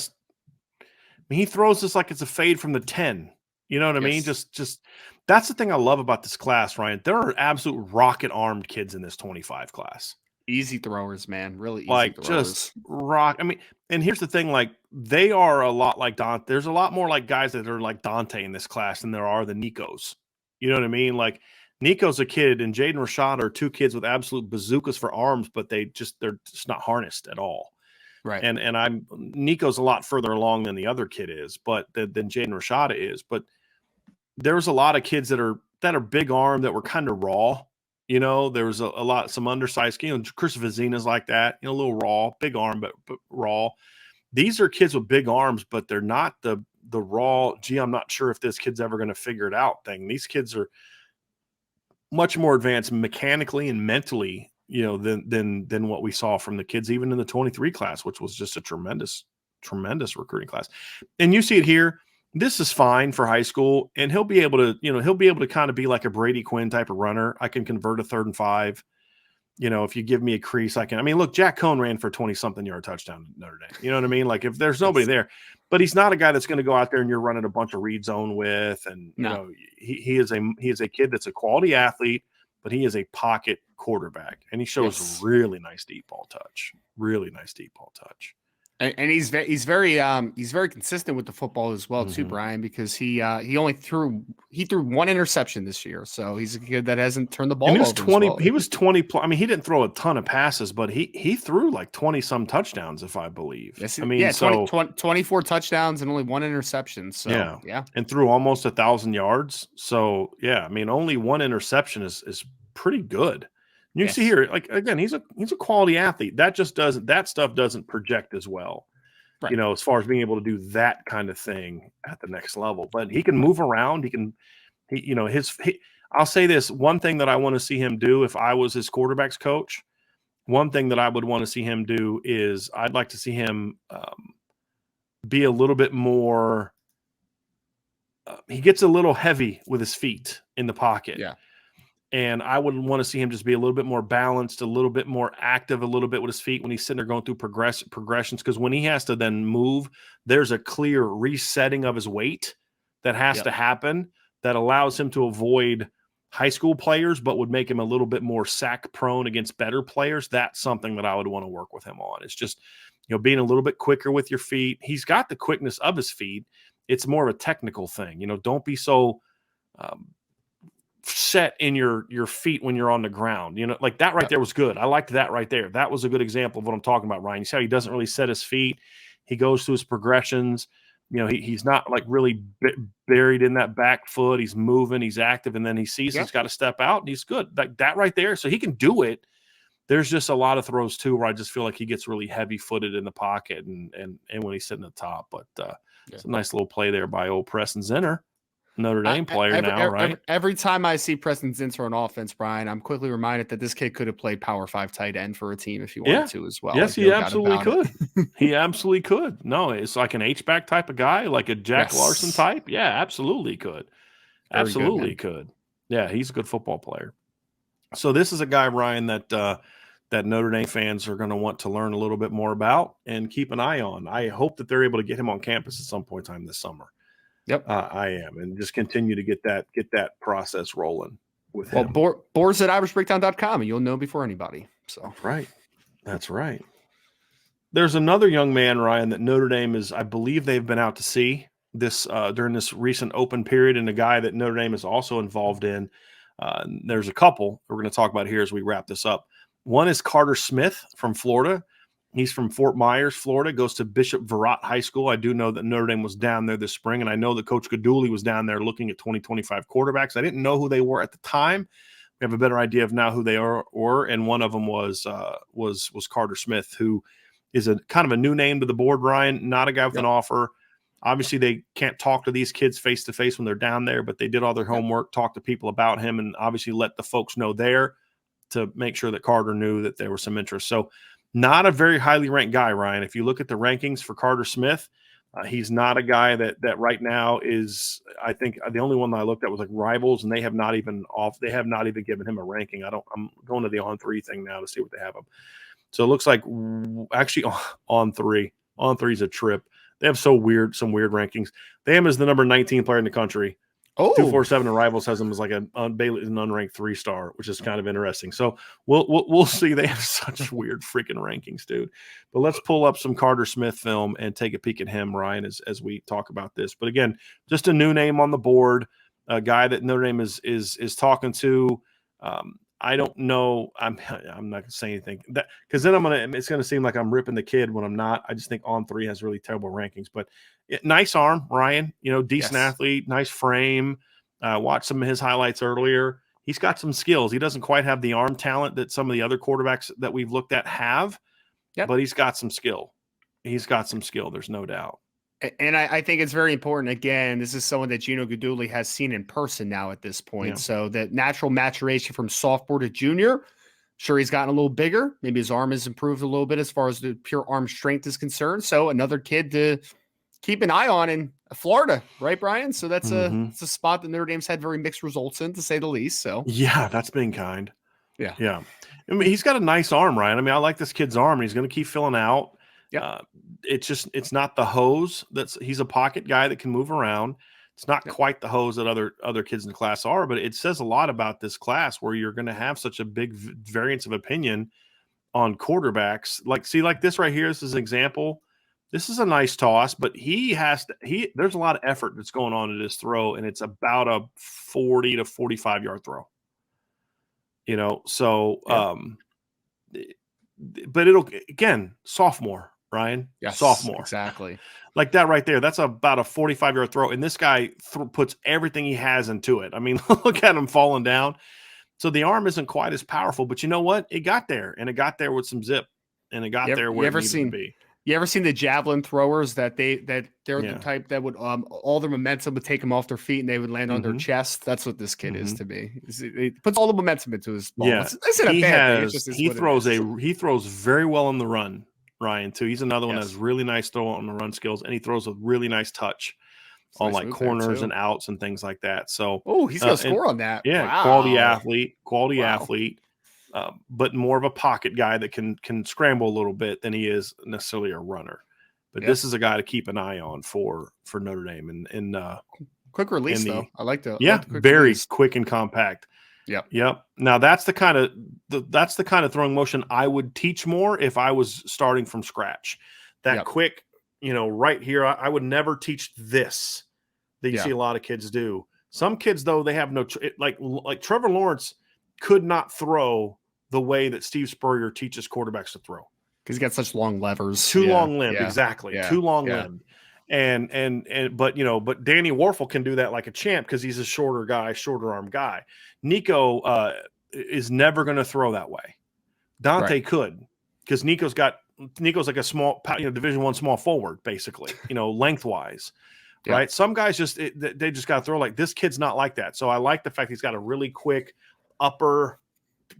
he throws this like it's a fade from the 10. You know what I mean? Just that's the thing I love about this class, Ryan. There are absolute rocket-armed kids in this 25 class. Easy throwers, man. Really easy like throwers. Just rock. I mean, and here's the thing, like they are a lot like Dante. There's a lot more like guys that are like Dante in this class than there are the Nikos. You know what I mean? Like Nico's a kid and Jaden Rashad are two kids with absolute bazookas for arms, but they're just not harnessed at all. Right. And Nico's a lot further along than the other kid is, but than Jaden Rashad is. But there's a lot of kids that are big arm that were kind of raw. You know, there was some undersized, Chris Vizina's like that, a little raw, big arm, but raw. These are kids with big arms, but they're not the raw, I'm not sure if this kid's ever going to figure it out thing. These kids are much more advanced mechanically and mentally, than what we saw from the kids, even in the 23 class, which was just a tremendous tremendous recruiting class. And you see it here. This is fine for high school, and he'll be able to kind of be like a Brady Quinn type of runner. I can convert a 3rd and 5. If you give me a crease, I mean, look, Jack Cohn ran for 20-something yard touchdown at Notre Dame. You know what I mean? Like, if there's nobody there, but he's not a guy that's going to go out there and you're running a bunch of read zone with. And, he is a kid that's a quality athlete, but he is a pocket quarterback, and he shows really nice deep ball touch. Really nice deep ball touch. And he's very consistent with the football as well too, Brian, because he threw 1 interception this year, so he's a kid that hasn't turned the ball over. He was 20. I mean, he didn't throw a ton of passes, but he threw like 20 some touchdowns, if I believe. Yes, 24 touchdowns and only 1 interception. So yeah, and threw almost 1,000 yards. So yeah, I mean, only 1 interception is pretty good. You see here, like, again, he's a quality athlete. That stuff doesn't project as well, right, as far as being able to do that kind of thing at the next level. But he can move around. I'll say this, one thing that I want to see him do if I was his quarterback's coach, one thing that I would want to see him do is I'd like to see him be a little bit more he gets a little heavy with his feet in the pocket. Yeah. And I would want to see him just be a little bit more balanced, a little bit more active, a little bit with his feet when he's sitting there going through progressions. Because when he has to then move, there's a clear resetting of his weight that has to happen that allows him to avoid high school players, but would make him a little bit more sack prone against better players. That's something that I would want to work with him on. It's just, being a little bit quicker with your feet. He's got the quickness of his feet. It's more of a technical thing. Don't be so set in your feet when you're on the ground. Like that right there was good. I liked that right there. That was a good example of what I'm talking about, Ryan. You see how he doesn't really set his feet. He goes through his progressions. He's not like really buried in that back foot. He's moving, he's active, and then he sees he's got to step out, and he's good. Like that right there. So he can do it. There's just a lot of throws too where I just feel like he gets really heavy footed in the pocket and when he's sitting at the top. But it's a nice little play there by old Preston Zinner. Notre Dame player right? Every time I see Preston Zinter on offense, Brian, I'm quickly reminded that this kid could have played Power 5 tight end for a team if he wanted to as well. Yes, he absolutely could. He absolutely could. No, it's like an H-back type of guy, like a Jack Larson type. Yeah, absolutely could. Absolutely could. Yeah, he's a good football player. So this is a guy, Ryan, that Notre Dame fans are going to want to learn a little bit more about and keep an eye on. I hope that they're able to get him on campus at some point in time this summer. Yep, I am, and just continue to get that process rolling with him. Well, boards at irishbreakdown.com, and you'll know before anybody. So that's right. There's another young man, Ryan, that Notre Dame is. I believe they've been out to see this during this recent open period, and a guy that Notre Dame is also involved in. There's a couple we're going to talk about here as we wrap this up. One is Carter Smith from Florida. He's from Fort Myers, Florida, goes to Bishop Verrett High School. I do know that Notre Dame was down there this spring, and I know that Coach Gaduli was down there looking at 2025 quarterbacks. I didn't know who they were at the time. We have a better idea of now who they were, and one of them was Carter Smith, who is a kind of a new name to the board, Ryan, not a guy with an offer. Obviously, they can't talk to these kids face-to-face when they're down there, but they did all their homework, talked to people about him, and obviously let the folks know there to make sure that Carter knew that there was some interest. So not a very highly ranked guy, Ryan. If you look at the rankings for Carter Smith, he's not a guy that right now is, I think the only one that I looked at was like Rivals, and they have not even given him a ranking. I'm going to the On3 thing now to see what they have him. So it looks like actually On3 is a trip. They have some weird rankings. They have him as the number 19 player in the country. 247 and Rivals has him as like an unranked 3-star, which is kind of interesting. So we'll see. They have such weird freaking rankings, dude. But let's pull up some Carter Smith film and take a peek at him, Ryan, as we talk about this. But again, just a new name on the board, a guy that Notre Dame is talking to. I don't know. I'm not going to say anything because then it's going to seem like I'm ripping the kid when I'm not. I just think On3 has really terrible rankings, but nice arm, Ryan, decent athlete, nice frame. Watched some of his highlights earlier. He's got some skills. He doesn't quite have the arm talent that some of the other quarterbacks that we've looked at have, but he's got some skill. There's no doubt. And I think it's very important. Again, this is someone that Gino Guidugli has seen in person now at this point. Yeah. So that natural maturation from sophomore to junior, Sure, he's gotten a little bigger. Maybe his arm has improved a little bit as far as the pure arm strength is concerned. So another kid to keep an eye on in Florida, right, Brian? So that's Mhm. it's a spot that Notre Dame's had very mixed results in, to say the least. So Yeah, that's being kind. yeah, Yeah. I mean, he's got a nice arm, Ryan. I mean, I like this kid's arm. He's going to keep filling out. yep, Uh, it's not the hose. He's a pocket guy that can move around. It's not yep, quite the hose that other kids in the class are, but it says a lot about this class where you're going to have such a big variance of opinion on quarterbacks. Like this right here. This is an example. This is a nice toss, but there's a lot of effort that's going on in this throw, and it's about a 40 to 45-yard throw. So yep, but it'll again, sophomore, Ryan, yes, sophomore. exactly. Like that right there, that's about a 45-yard throw, and this guy puts everything he has into it. I mean, look at him falling down. So the arm isn't quite as powerful, but you know what? It got there, and it got there with some zip, and it got there You where it ever needed to seen be. you ever seen the javelin throwers that they're the Yeah. type that would all their momentum would take them off their feet and they would land on their Mhm. chest? That's what this kid is Mhm. to me. It puts all the momentum into his ball. Yeah. It's not a bad thing. It's just is He what it throws is. he throws very well on the run, Ryan, too. He's another one that has Yes, really nice throw on the run skills, and he throws a really nice touch it's a on nice like move there corners and too. outs and things like that. So, Oh, he's gonna and score on that. yeah, Wow, quality wow. athlete, but more of a pocket guy that can scramble a little bit than he is necessarily a runner. But Yep. this is a guy to keep an eye on for Notre Dame Quick in release the though. I like yeah, the quick very release. quick and compact. Yep. Yep. Now that's the kind of throwing motion I would teach more if I was starting from scratch. That Yep. quick, right here. I would never teach this that you Yeah. see a lot of kids do. Some kids though they have no like Trevor Lawrence could not throw the way that Steve Spurrier teaches quarterbacks to throw. Because he's got such long levers. Too Yeah. long limbed, Yeah. exactly. Yeah. Too long Yeah. limbed. But Danny Warfel can do that like a champ because he's a shorter guy, shorter arm guy. Nico is never going to throw that way. Right. Dante could because Nico's like a small, Division I small forward, basically, lengthwise, Yeah. right? Some guys they just got to throw like this. Kid's not like that. So I like the fact he's got a really quick upper,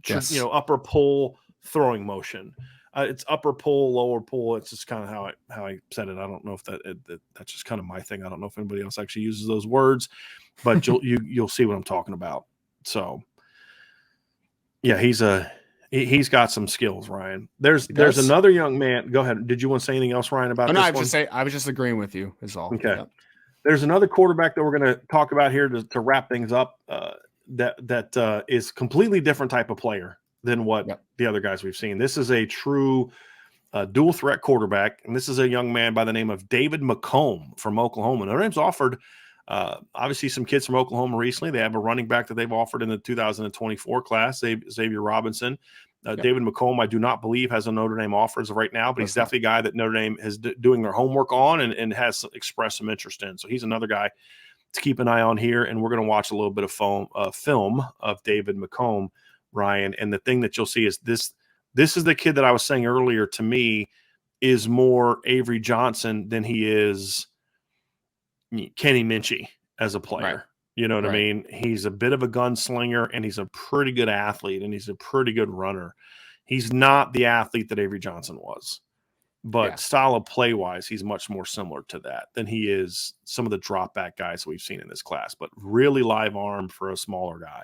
Yes. upper pull throwing motion. It's upper pull, lower pull. It's just kind of how I said it. I don't know if that's just kind of my thing. I don't know if anybody else actually uses those words, but you'll see what I'm talking about. So yeah, he's got some skills, Ryan. There's another young man. Go ahead. Did you want to say anything else, Ryan, about No, this one? I was just agreeing with you is all. Okay. Yep. There's another quarterback that we're going to talk about here to wrap things up. That is completely different type of player than what the other guys we've seen. This is a true dual threat quarterback, and this is a young man by the name of David McComb from Oklahoma. Notre Dame's offered obviously some kids from Oklahoma recently. They have a running back that they've offered in the 2024 class, Xavier Robinson. David McComb, I do not believe has a Notre Dame offer as of right now, but he's definitely a guy that Notre Dame is doing their homework on and has expressed some interest in. So he's another guy to keep an eye on here, and we're going to watch a little bit of film of David McComb, Ryan. And the thing that you'll see is this is the kid that I was saying earlier to me is more Avery Johnson than he is Kenny Minchie as a player. Right. You know what I mean? He's a bit of a gunslinger, and he's a pretty good athlete, and he's a pretty good runner. He's not the athlete that Avery Johnson was. But style of play-wise, he's much more similar to that than he is some of the drop-back guys we've seen in this class. But really live arm for a smaller guy.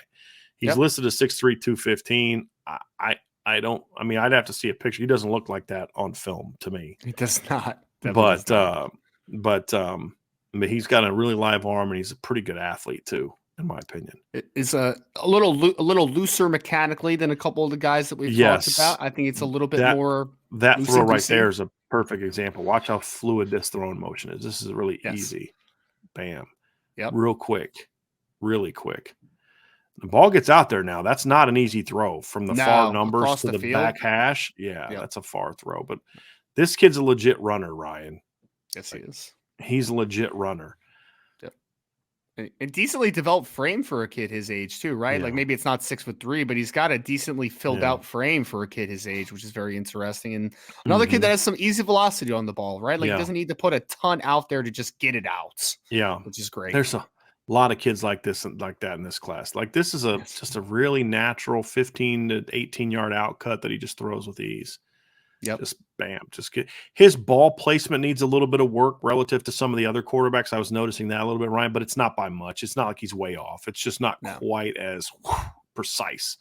He's listed as 6'3", 215. I'd have to see a picture. He doesn't look like that on film to me. He does not. But he's got a really live arm, and he's a pretty good athlete too, in my opinion. It's a little looser mechanically than a couple of the guys that we've talked about. I think it's a little bit more. That throw right there is a perfect example. Watch how fluid this throwing motion is. This is really easy. Bam. Yep. Real quick. Really quick. The ball gets out there now. That's not an easy throw from the far numbers to the back hash. Yeah, that's a far throw. But this kid's a legit runner, Ryan. Yes, he is. He's a legit runner. And decently developed frame for a kid his age too, right? Yeah. Like maybe it's not 6'3", but he's got a decently filled out frame for a kid his age, which is very interesting. And another kid that has some easy velocity on the ball, right? Like he doesn't need to put a ton out there to just get it out. Yeah. Which is great. A lot of kids like this and like that in this class. Like this is Yes. just a really natural 15 to 18-yard outcut that he just throws with ease. Yep. Just bam, just get his ball placement needs a little bit of work relative to some of the other quarterbacks. I was noticing that a little bit, Ryan, but it's not by much. It's not like he's way off. It's just not No. quite as precise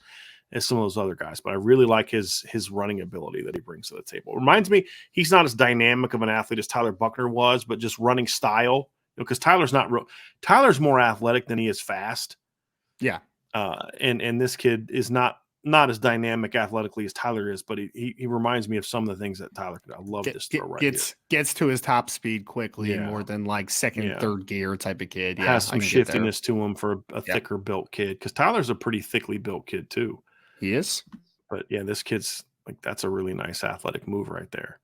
as some of those other guys. But I really like his running ability that he brings to the table. It reminds me, he's not as dynamic of an athlete as Tyler Buckner was, but just running style. Because Tyler's not real. Tyler's more athletic than he is fast. Yeah. And this kid is not as dynamic athletically as Tyler is, but he reminds me of some of the things that Tyler could. I love this throw right here. Gets to his top speed quickly, Yeah. more than like second, third gear type of kid. Yeah, Has some shiftiness to him for a thicker built kid, because Tyler's a pretty thickly built kid too. He is. But yeah, this kid's like, that's a really nice athletic move right there.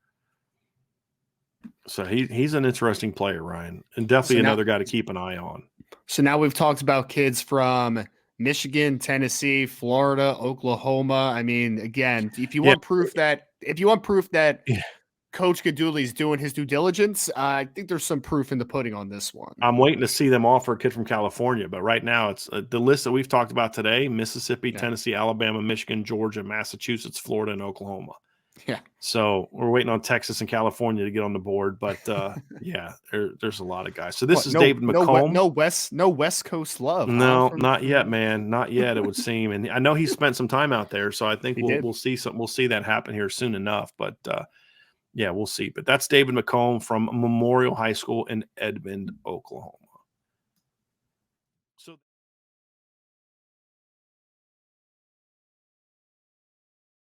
So he's an interesting player, Ryan, and definitely another guy to keep an eye on. So now we've talked about kids from Michigan, Tennessee, Florida, Oklahoma. I mean, again, if you want proof that Coach Gadouli's doing his due diligence, I think there's some proof in the pudding on this one. I'm waiting to see them offer a kid from California, but right now it's the list that we've talked about today: Mississippi, Tennessee, Alabama, Michigan, Georgia, Massachusetts, Florida, and Oklahoma. Yeah. So we're waiting on Texas and California to get on the board, but yeah, there's a lot of guys. So this is David McComb. No West Coast love. No, not yet, man. Not yet. It would seem, and I know he spent some time out there, so I think we'll see something. We'll see that happen here soon enough. But yeah, we'll see. But that's David McComb from Memorial High School in Edmond, Oklahoma.